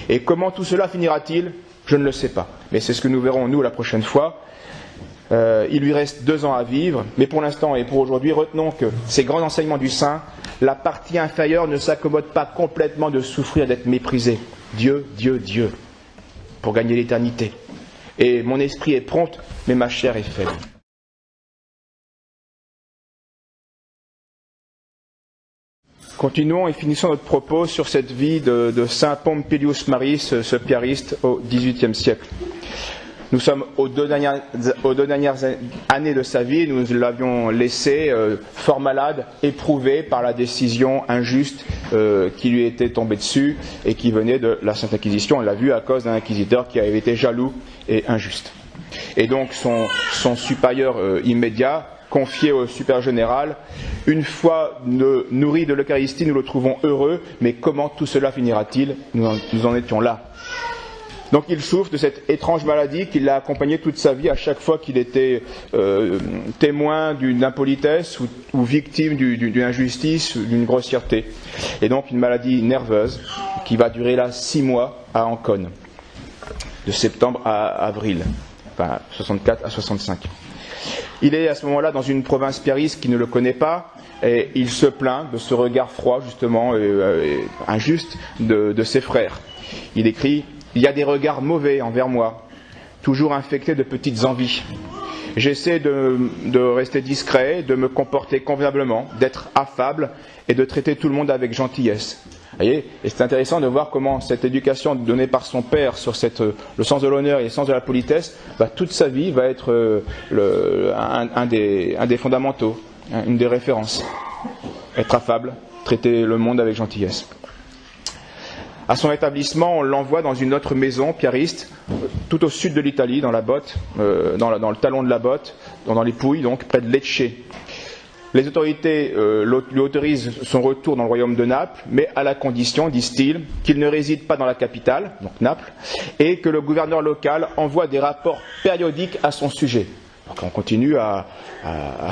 Et comment tout cela finira-t-il? Je ne le sais pas. Mais c'est ce que nous verrons, nous, la prochaine fois. Il lui reste 2 ans à vivre. Mais pour l'instant et pour aujourd'hui, retenons que ces grands enseignements du Saint, la partie inférieure ne s'accommode pas complètement de souffrir, d'être méprisée. Dieu, Dieu, Dieu. Pour gagner l'éternité. Et mon esprit est prompt, mais ma chair est faible. Continuons et finissons notre propos sur cette vie de saint Pompilius Marie, ce piariste au XVIIIe siècle. Nous sommes aux 2 dernières années de sa vie, nous l'avions laissé fort malade, éprouvé par la décision injuste qui lui était tombée dessus et qui venait de la Sainte Inquisition. On l'a vu à cause d'un inquisiteur qui avait été jaloux et injuste. Et donc son supérieur immédiat, confié au supérieur général, une fois nourri de l'Eucharistie, nous le trouvons heureux, mais comment tout cela finira-t-il? Nous en étions là. Donc il souffre de cette étrange maladie qui l'a accompagné toute sa vie à chaque fois qu'il était témoin d'une impolitesse ou victime d'une injustice ou d'une grossièreté. Et donc une maladie nerveuse qui va durer là 6 mois à Ancône, de septembre à avril, enfin 64 à 65. Il est à ce moment-là dans une province piariste qui ne le connaît pas et il se plaint de ce regard froid justement injuste de ses frères. Il écrit: il y a des regards mauvais envers moi, toujours infectés de petites envies. J'essaie de rester discret, de me comporter convenablement, d'être affable et de traiter tout le monde avec gentillesse. Vous voyez, et c'est intéressant de voir comment cette éducation donnée par son père sur le sens de l'honneur et le sens de la politesse, toute sa vie va être un des fondamentaux, une des références. Être affable, traiter le monde avec gentillesse. À son établissement, on l'envoie dans une autre maison piariste, tout au sud de l'Italie, dans la botte, dans le talon de la botte, dans les Pouilles, donc près de Lecce. Les autorités lui autorisent son retour dans le royaume de Naples, mais à la condition, disent-ils, qu'il ne réside pas dans la capitale, donc Naples, et que le gouverneur local envoie des rapports périodiques à son sujet. Donc on continue à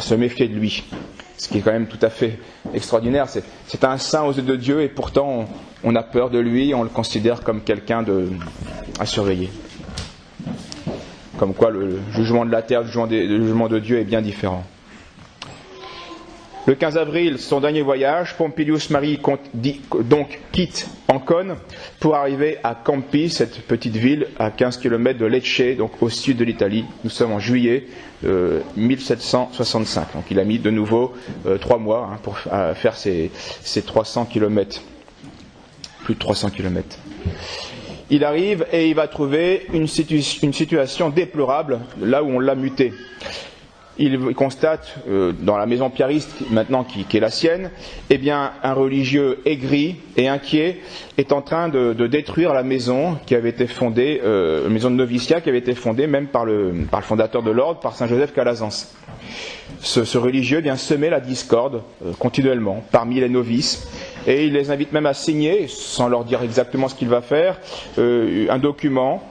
se méfier de lui. Ce qui est quand même tout à fait extraordinaire. C'est un saint aux yeux de Dieu et pourtant on a peur de lui, on le considère comme quelqu'un à surveiller. Comme quoi le jugement de la terre, le jugement de Dieu est bien différent. Le 15 avril, son dernier voyage, Pompilius Marie donc quitte Ancône pour arriver à Campi, cette petite ville à 15 km de Lecce, donc au sud de l'Italie. Nous sommes en juillet 1765. Donc il a mis de nouveau 3 mois pour faire ces 300 km. Plus de 300 km. Il arrive et il va trouver une situation déplorable là où on l'a muté. Il constate dans la maison piariste maintenant qui est la sienne, eh bien un religieux aigri et inquiet est en train de détruire la maison qui avait été fondée, la maison de noviciat qui avait été fondée même par le fondateur de l'ordre, par Saint Joseph Calazans. Ce religieux vient semer la discorde continuellement parmi les novices et il les invite même à signer, sans leur dire exactement ce qu'il va faire, un document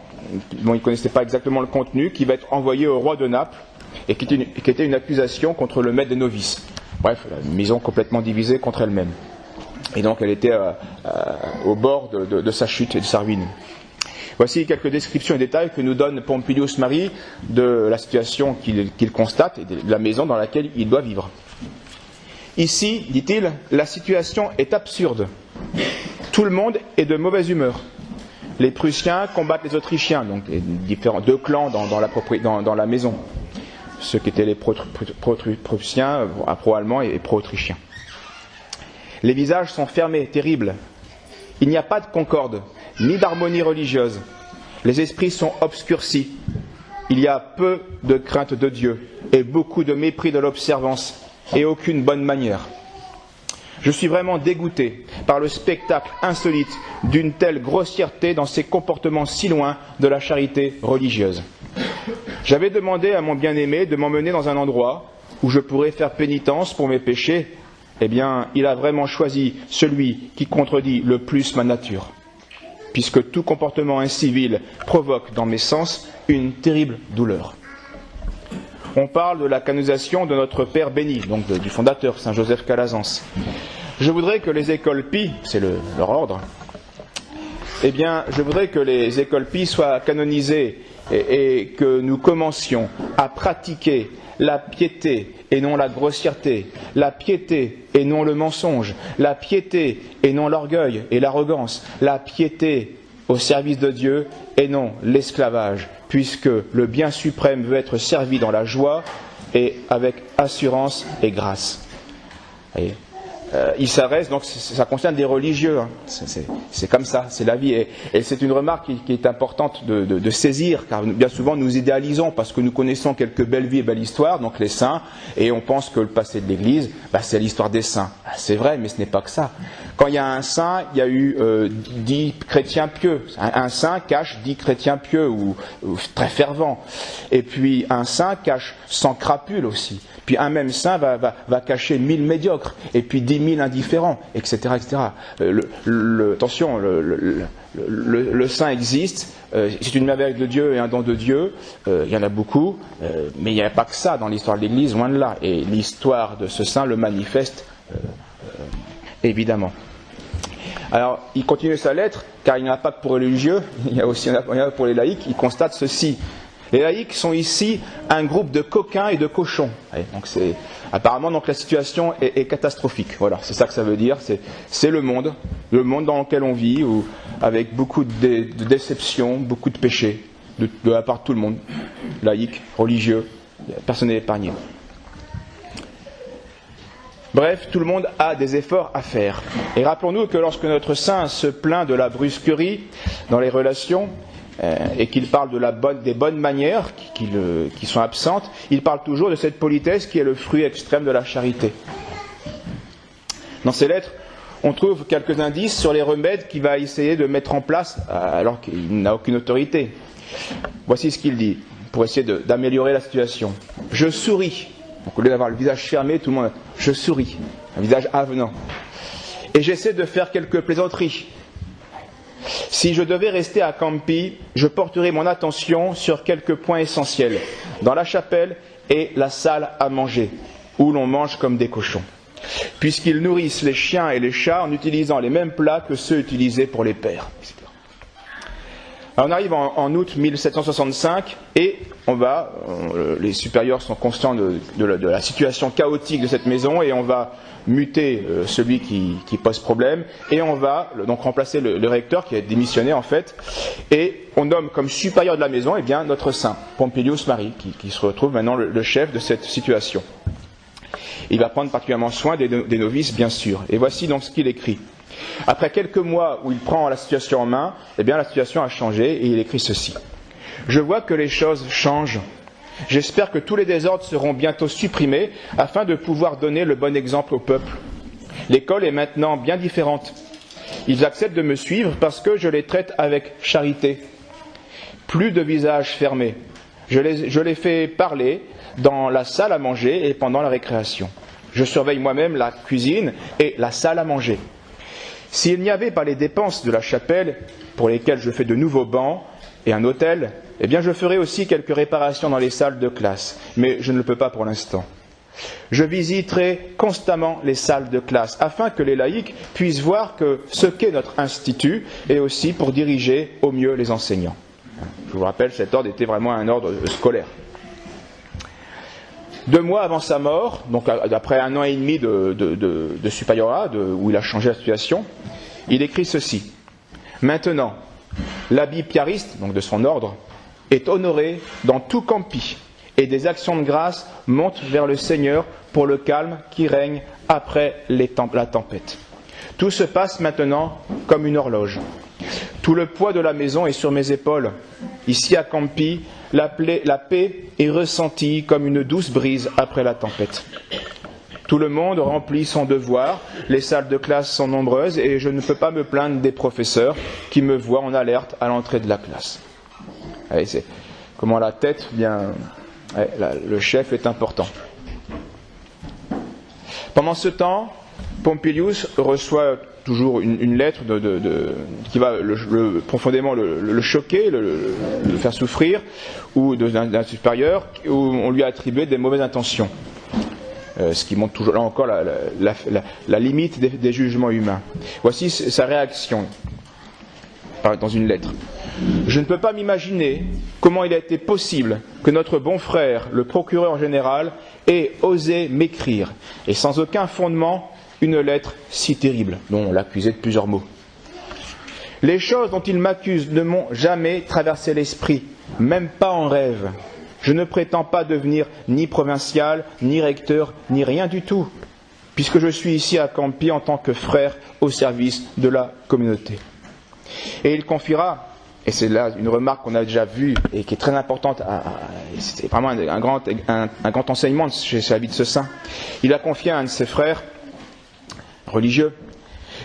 dont ils ne connaissaient pas exactement le contenu, qui va être envoyé au roi de Naples, et qui était une accusation contre le maître des novices. Bref, une maison complètement divisée contre elle-même. Et donc elle était au bord de sa chute et de sa ruine. Voici quelques descriptions et détails que nous donne Pompilius Mari de la situation qu'il constate et de la maison dans laquelle il doit vivre. Ici, dit-il, la situation est absurde. Tout le monde est de mauvaise humeur. Les Prussiens combattent les Autrichiens, donc deux clans dans la maison. Ceux qui étaient les pro-prussiens, pro-allemands et pro-autrichiens. Les visages sont fermés, terribles. Il n'y a pas de concorde, ni d'harmonie religieuse. Les esprits sont obscurcis. Il y a peu de crainte de Dieu et beaucoup de mépris de l'observance et aucune bonne manière. Je suis vraiment dégoûté par le spectacle insolite d'une telle grossièreté dans ces comportements si loin de la charité religieuse. J'avais demandé à mon bien-aimé de m'emmener dans un endroit où je pourrais faire pénitence pour mes péchés. Eh bien, il a vraiment choisi celui qui contredit le plus ma nature, puisque tout comportement incivil provoque dans mes sens une terrible douleur. On parle de la canonisation de notre Père béni, donc du fondateur, Saint Joseph Calazans. Je voudrais que les écoles Pie, c'est leur ordre, eh bien, je voudrais que les écoles Pie soient canonisées et que nous commencions à pratiquer la piété et non la grossièreté, la piété et non le mensonge, la piété et non l'orgueil et l'arrogance, la piété au service de Dieu et non l'esclavage, puisque le bien suprême veut être servi dans la joie et avec assurance et grâce. Voyez, il s'adresse, donc ça concerne des religieux, hein. C'est comme ça, c'est la vie. Et c'est une remarque qui est importante de saisir, car bien souvent nous idéalisons parce que nous connaissons quelques belles vies et belles histoires, donc les saints, et on pense que le passé de l'Église, c'est l'histoire des saints. C'est vrai, mais ce n'est pas que ça. Quand il y a un saint, il y a eu 10 chrétiens pieux. Un saint cache 10 chrétiens pieux ou très fervents. Et puis un saint cache 100 crapules aussi. Puis un même saint va cacher 1000 médiocres, et puis 10 000 indifférents, etc. etc. Attention, le saint existe, c'est une merveille de Dieu et un don de Dieu, il y en a beaucoup, mais il n'y a pas que ça dans l'histoire de l'Église, loin de là. Et l'histoire de ce saint le manifeste, évidemment. Alors, il continue sa lettre, car il n'y en a pas que pour les religieux, il y en a pour les laïcs, il constate ceci. Les laïcs sont ici un groupe de coquins et de cochons. Donc apparemment, la situation est catastrophique. Voilà, c'est ça que ça veut dire. C'est le monde dans lequel on vit, avec beaucoup de déceptions, beaucoup de péchés, de la part de tout le monde, laïcs, religieux, personne n'est épargné. Bref, tout le monde a des efforts à faire. Et rappelons-nous que lorsque notre saint se plaint de la brusquerie dans les relations, et qu'il parle des bonnes manières qui sont absentes, il parle toujours de cette politesse qui est le fruit extrême de la charité. Dans ses lettres, on trouve quelques indices sur les remèdes qu'il va essayer de mettre en place alors qu'il n'a aucune autorité. Voici ce qu'il dit pour essayer d'améliorer la situation. Je souris. Donc, au lieu d'avoir le visage fermé, tout le monde, je souris, un visage avenant. Et j'essaie de faire quelques plaisanteries. Si je devais rester à Campi, je porterais mon attention sur quelques points essentiels, dans la chapelle et la salle à manger, où l'on mange comme des cochons, puisqu'ils nourrissent les chiens et les chats en utilisant les mêmes plats que ceux utilisés pour les pères, etc. Alors on arrive en août 1765 et les supérieurs sont conscients de la situation chaotique de cette maison et on va muter celui qui pose problème et on va donc remplacer le recteur qui a démissionné en fait et on nomme comme supérieur de la maison notre saint Pompilius Mari qui se retrouve maintenant le chef de cette situation. Il va prendre particulièrement soin des novices bien sûr et voici donc ce qu'il écrit. Après quelques mois où il prend la situation en main, la situation a changé et il écrit ceci. Je vois que les choses changent. J'espère que tous les désordres seront bientôt supprimés afin de pouvoir donner le bon exemple au peuple. L'école est maintenant bien différente. Ils acceptent de me suivre parce que je les traite avec charité. Plus de visages fermés. Je les fais parler dans la salle à manger et pendant la récréation. Je surveille moi-même la cuisine et la salle à manger. S'il n'y avait pas les dépenses de la chapelle, pour lesquelles je fais de nouveaux bancs et un autel, eh bien je ferai aussi quelques réparations dans les salles de classe, mais je ne le peux pas pour l'instant. Je visiterai constamment les salles de classe, afin que les laïcs puissent voir que ce qu'est notre institut est aussi pour diriger au mieux les enseignants. Je vous rappelle, cet ordre était vraiment un ordre scolaire. 2 mois avant sa mort, donc après 1 an et demi de supériorat, où il a changé la situation, il écrit ceci. Maintenant, l'habit piariste, donc de son ordre, est honoré dans tout campi, et des actions de grâce montent vers le Seigneur pour le calme qui règne après la tempête. Tout se passe maintenant comme une horloge. Tout le poids de la maison est sur mes épaules. Ici à Campi, la paix est ressentie comme une douce brise après la tempête. Tout le monde remplit son devoir, les salles de classe sont nombreuses et je ne peux pas me plaindre des professeurs qui me voient en alerte à l'entrée de la classe. Allez, c'est comment la tête vient... le chef est important. Pendant ce temps, Pompilius reçoit toujours une lettre qui va profondément le choquer, le faire souffrir, ou d'un supérieur, où on lui a attribué des mauvaises intentions. Ce qui montre toujours là encore la limite des jugements humains. Voici sa réaction dans une lettre. Je ne peux pas m'imaginer comment il a été possible que notre bon frère, le procureur général, ait osé m'écrire, et sans aucun fondement, une lettre si terrible, dont on l'accusait de plusieurs mots. Les choses dont il m'accuse ne m'ont jamais traversé l'esprit, même pas en rêve. Je ne prétends pas devenir ni provincial, ni recteur, ni rien du tout, puisque je suis ici à Campi en tant que frère au service de la communauté. Et il confiera, et c'est là une remarque qu'on a déjà vue et qui est très importante, c'est vraiment un grand enseignement chez la vie de ce saint, il a confié à un de ses frères religieux,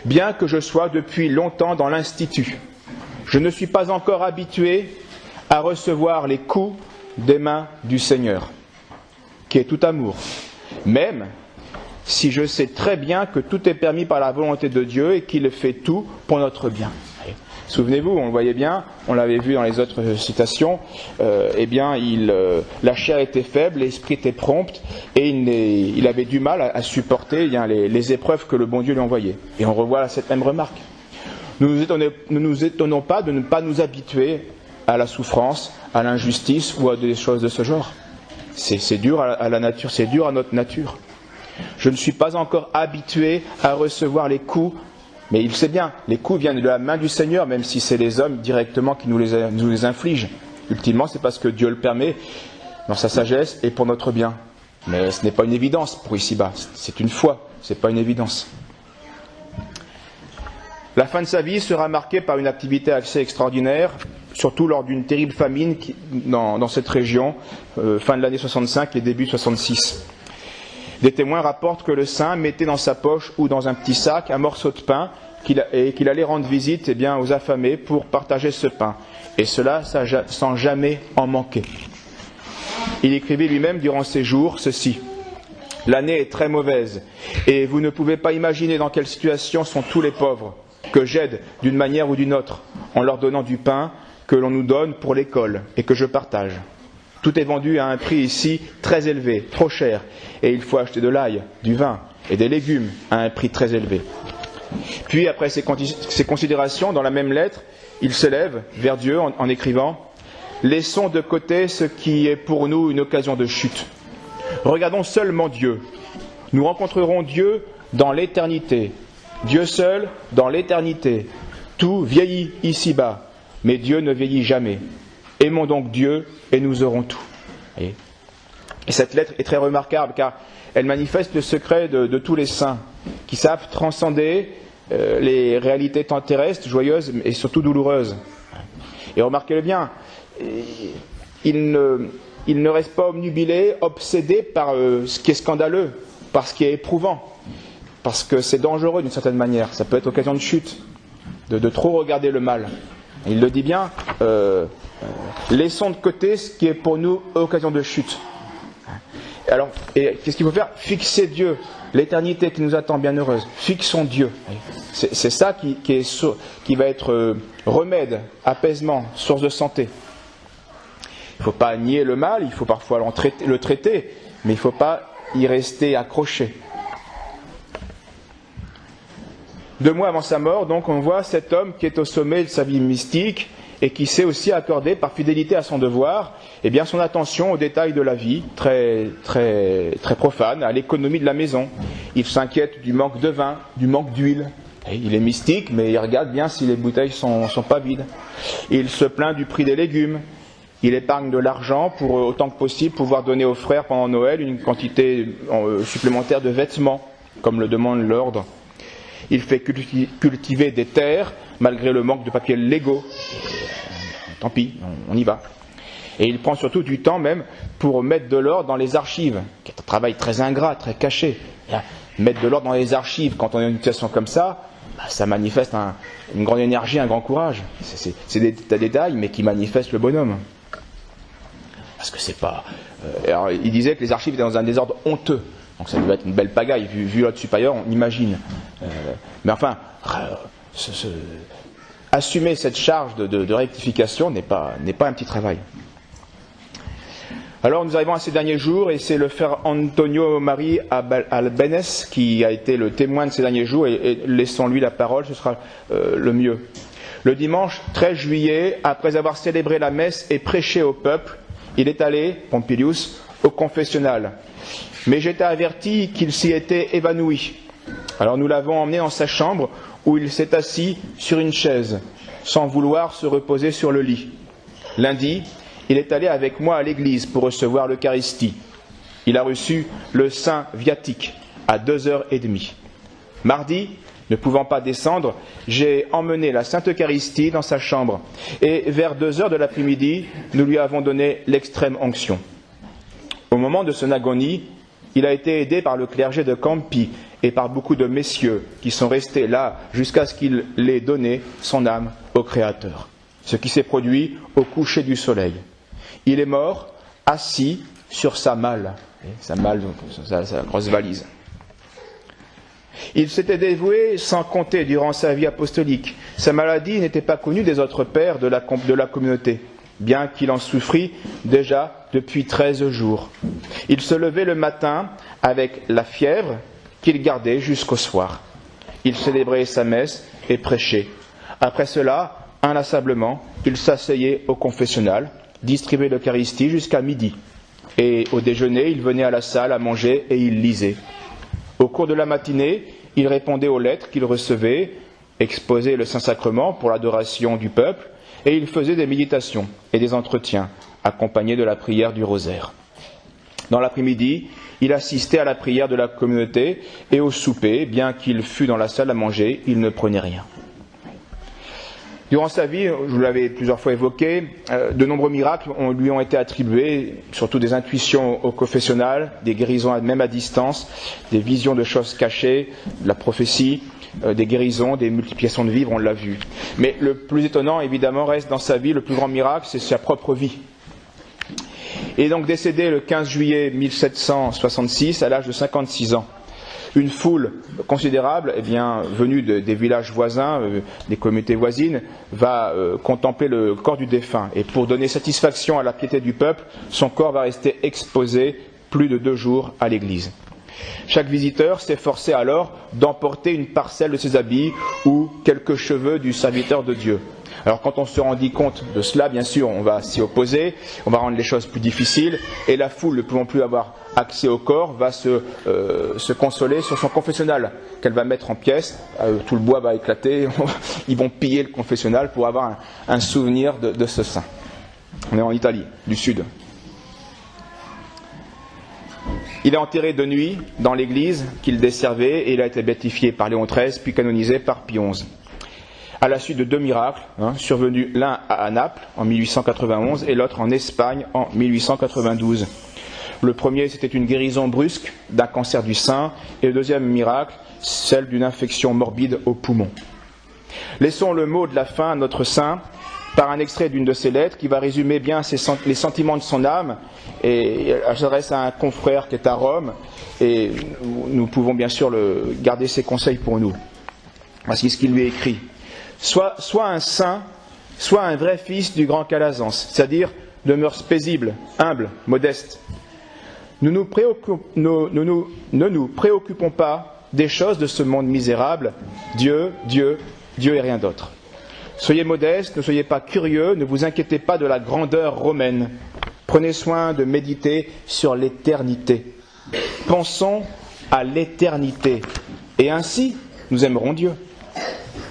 bien que je sois depuis longtemps dans l'institut, je ne suis pas encore habitué à recevoir les coups des mains du Seigneur, qui est tout amour, même si je sais très bien que tout est permis par la volonté de Dieu et qu'il fait tout pour notre bien. Souvenez-vous, on le voyait bien, on l'avait vu dans les autres citations, la chair était faible, l'esprit était prompt, et il avait du mal à supporter les épreuves que le bon Dieu lui envoyait. Et on revoit cette même remarque. Ne nous étonnons pas de ne pas nous habituer à la souffrance, à l'injustice ou à des choses de ce genre. C'est dur à la nature, c'est dur à notre nature. Je ne suis pas encore habitué à recevoir les coups, mais il sait bien, les coups viennent de la main du Seigneur, même si c'est les hommes directement qui nous les infligent. Ultimement, c'est parce que Dieu le permet, dans sa sagesse et pour notre bien. Mais ce n'est pas une évidence pour ici-bas, c'est une foi, ce n'est pas une évidence. La fin de sa vie sera marquée par une activité assez extraordinaire, surtout lors d'une terrible famine dans cette région, fin de l'année 65 et début 66. Des témoins rapportent que le saint mettait dans sa poche ou dans un petit sac un morceau de pain et qu'il allait rendre visite aux affamés pour partager ce pain. Et cela sans jamais en manquer. Il écrivait lui-même durant ses jours ceci. « L'année est très mauvaise et vous ne pouvez pas imaginer dans quelle situation sont tous les pauvres que j'aide d'une manière ou d'une autre en leur donnant du pain que l'on nous donne pour l'école et que je partage. Tout est vendu à un prix ici très élevé, trop cher, et il faut acheter de l'ail, du vin et des légumes à un prix très élevé. » Puis, après ces considérations, dans la même lettre, il s'élève vers Dieu en écrivant « Laissons de côté ce qui est pour nous une occasion de chute. Regardons seulement Dieu. Nous rencontrerons Dieu dans l'éternité. Dieu seul dans l'éternité. Tout vieillit ici-bas, mais Dieu ne vieillit jamais. Aimons donc Dieu et nous aurons tout. » Et cette lettre est très remarquable car elle manifeste le secret de tous les saints qui savent transcender les réalités tant terrestres, joyeuses et surtout douloureuses. Et remarquez-le bien, ils ne restent pas obnubilés, obsédés par ce qui est scandaleux, par ce qui est éprouvant, parce que c'est dangereux d'une certaine manière. Ça peut être occasion de chute, de trop regarder le mal. Il le dit bien, laissons de côté ce qui est pour nous occasion de chute. Alors, et qu'est-ce qu'il faut faire? Fixer Dieu, l'éternité qui nous attend bienheureuse. Fixons Dieu. C'est ça qui va être remède, apaisement, source de santé. Il ne faut pas nier le mal, il faut parfois le traiter, mais il ne faut pas y rester accroché. 2 mois avant sa mort, donc, on voit cet homme qui est au sommet de sa vie mystique et qui sait aussi accorder, par fidélité à son devoir, eh bien, son attention aux détails de la vie, très, très, très profane, à l'économie de la maison. Il s'inquiète du manque de vin, du manque d'huile. Et il est mystique, mais il regarde bien si les bouteilles sont pas vides. Il se plaint du prix des légumes. Il épargne de l'argent pour, autant que possible, pouvoir donner aux frères pendant Noël une quantité supplémentaire de vêtements, comme le demande l'ordre. Il fait cultiver des terres, malgré le manque de papier Lego. Tant pis, on y va. Et il prend surtout du temps même pour mettre de l'ordre dans les archives, qui est un travail très ingrat, très caché. Mettre de l'ordre dans les archives, quand on est dans une situation comme ça, ça manifeste une grande énergie, un grand courage. C'est des détails, mais qui manifestent le bonhomme. Parce que c'est pas... alors, il disait que les archives étaient dans un désordre honteux. Donc ça devait être une belle pagaille, vu l'autre supérieur, on imagine. Mais enfin, assumer cette charge de rectification n'est pas un petit travail. Alors nous arrivons à ces derniers jours, et c'est le frère Antonio Marie Albenes qui a été le témoin de ces derniers jours, et laissons-lui la parole, ce sera le mieux. Le dimanche 13 juillet, après avoir célébré la messe et prêché au peuple, il est allé, Pompilius, au confessionnal. Mais j'étais averti qu'il s'y était évanoui. Alors nous l'avons emmené dans sa chambre, où il s'est assis sur une chaise, sans vouloir se reposer sur le lit. Lundi, il est allé avec moi à l'église pour recevoir l'Eucharistie. Il a reçu le Saint Viatique à 2h30. Mardi, ne pouvant pas descendre, j'ai emmené la Sainte Eucharistie dans sa chambre, et vers 2h de l'après-midi, nous lui avons donné l'extrême onction. Au moment de son agonie, il a été aidé par le clergé de Campi et par beaucoup de messieurs qui sont restés là jusqu'à ce qu'il ait donné son âme au Créateur. Ce qui s'est produit au coucher du soleil. Il est mort assis sur sa malle, sa grosse valise. Il s'était dévoué sans compter durant sa vie apostolique. Sa maladie n'était pas connue des autres pères de la communauté, bien qu'il en souffrît déjà depuis 13 jours. Il se levait le matin avec la fièvre qu'il gardait jusqu'au soir. Il célébrait sa messe et prêchait. Après cela, inlassablement, il s'asseyait au confessionnal, distribuait l'Eucharistie jusqu'à midi. Et au déjeuner, il venait à la salle à manger et il lisait. Au cours de la matinée, il répondait aux lettres qu'il recevait, exposait le Saint-Sacrement pour l'adoration du peuple, et il faisait des méditations et des entretiens, accompagnés de la prière du rosaire. Dans l'après-midi, il assistait à la prière de la communauté et au souper, bien qu'il fût dans la salle à manger, il ne prenait rien. Durant sa vie, je vous l'avais plusieurs fois évoqué, de nombreux miracles lui ont été attribués, surtout des intuitions au confessionnal, des guérisons même à distance, des visions de choses cachées, de la prophétie, des guérisons, des multiplications de vivres, on l'a vu. Mais le plus étonnant, évidemment, reste dans sa vie, le plus grand miracle, c'est sa propre vie. Il est donc décédé le 15 juillet 1766 à l'âge de 56 ans. Une foule considérable, venue des villages voisins, des communautés voisines, va contempler le corps du défunt. Et pour donner satisfaction à la piété du peuple, son corps va rester exposé plus de 2 jours à l'église. Chaque visiteur s'efforçait alors d'emporter une parcelle de ses habits ou quelques cheveux du serviteur de Dieu. Alors quand on se rendit compte de cela, bien sûr, on va s'y opposer, on va rendre les choses plus difficiles, et la foule, ne pouvant plus avoir accès au corps, va se consoler sur son confessionnal, qu'elle va mettre en pièces, tout le bois va éclater, ils vont piller le confessionnal pour avoir un souvenir de ce saint. On est en Italie, du sud. Il est enterré de nuit dans l'église qu'il desservait, et il a été béatifié par Léon XIII, puis canonisé par Pie XI. À la suite de 2 miracles, survenus l'un à Naples en 1891 et l'autre en Espagne en 1892. Le premier, c'était une guérison brusque d'un cancer du sein, et le deuxième miracle, celle d'une infection morbide au poumon. Laissons le mot de la fin à notre saint, par un extrait d'une de ses lettres qui va résumer bien les sentiments de son âme, et elle s'adresse à un confrère qui est à Rome, et nous pouvons bien sûr garder ses conseils pour nous. Voici ce qu'il lui écrit. Soit un saint, soit un vrai fils du grand Calazans, c'est-à-dire de mœurs paisibles, humbles, modestes. Ne nous préoccupons pas des choses de ce monde misérable, Dieu et rien d'autre. Soyez modestes, ne soyez pas curieux, ne vous inquiétez pas de la grandeur romaine. Prenez soin de méditer sur l'éternité. Pensons à l'éternité, et ainsi nous aimerons Dieu.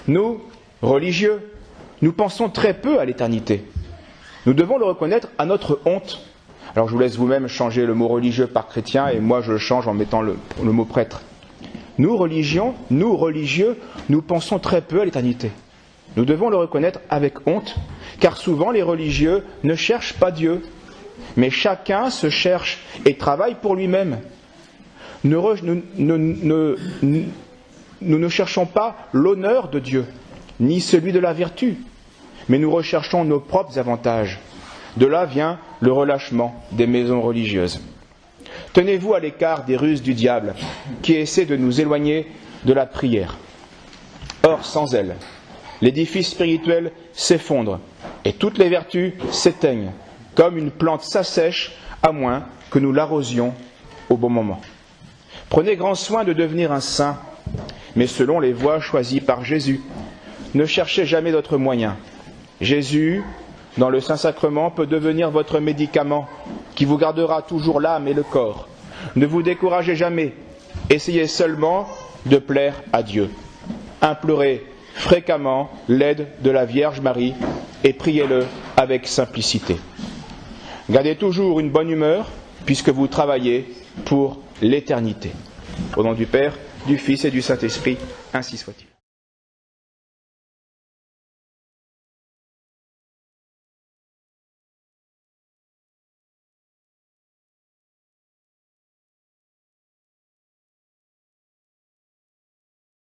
Nous, religieux, nous pensons très peu à l'éternité. Nous devons le reconnaître à notre honte. Alors je vous laisse vous-même changer le mot religieux par chrétien, et moi je le change en mettant le mot prêtre. Nous, religieux, nous pensons très peu à l'éternité. Nous devons le reconnaître avec honte, car souvent les religieux ne cherchent pas Dieu, mais chacun se cherche et travaille pour lui-même. Nous ne cherchons pas l'honneur de Dieu, ni celui de la vertu, mais nous recherchons nos propres avantages. De là vient le relâchement des maisons religieuses. Tenez-vous à l'écart des ruses du diable, qui essaie de nous éloigner de la prière. Or, sans elle, l'édifice spirituel s'effondre, et toutes les vertus s'éteignent, comme une plante s'assèche, à moins que nous l'arrosions au bon moment. Prenez grand soin de devenir un saint, mais selon les voies choisies par Jésus. Ne cherchez jamais d'autres moyens. Jésus, dans le Saint-Sacrement, peut devenir votre médicament, qui vous gardera toujours l'âme et le corps. Ne vous découragez jamais. Essayez seulement de plaire à Dieu. Implorez fréquemment l'aide de la Vierge Marie et priez-le avec simplicité. Gardez toujours une bonne humeur, puisque vous travaillez pour l'éternité. Au nom du Père, du Fils et du Saint-Esprit, ainsi soit-il.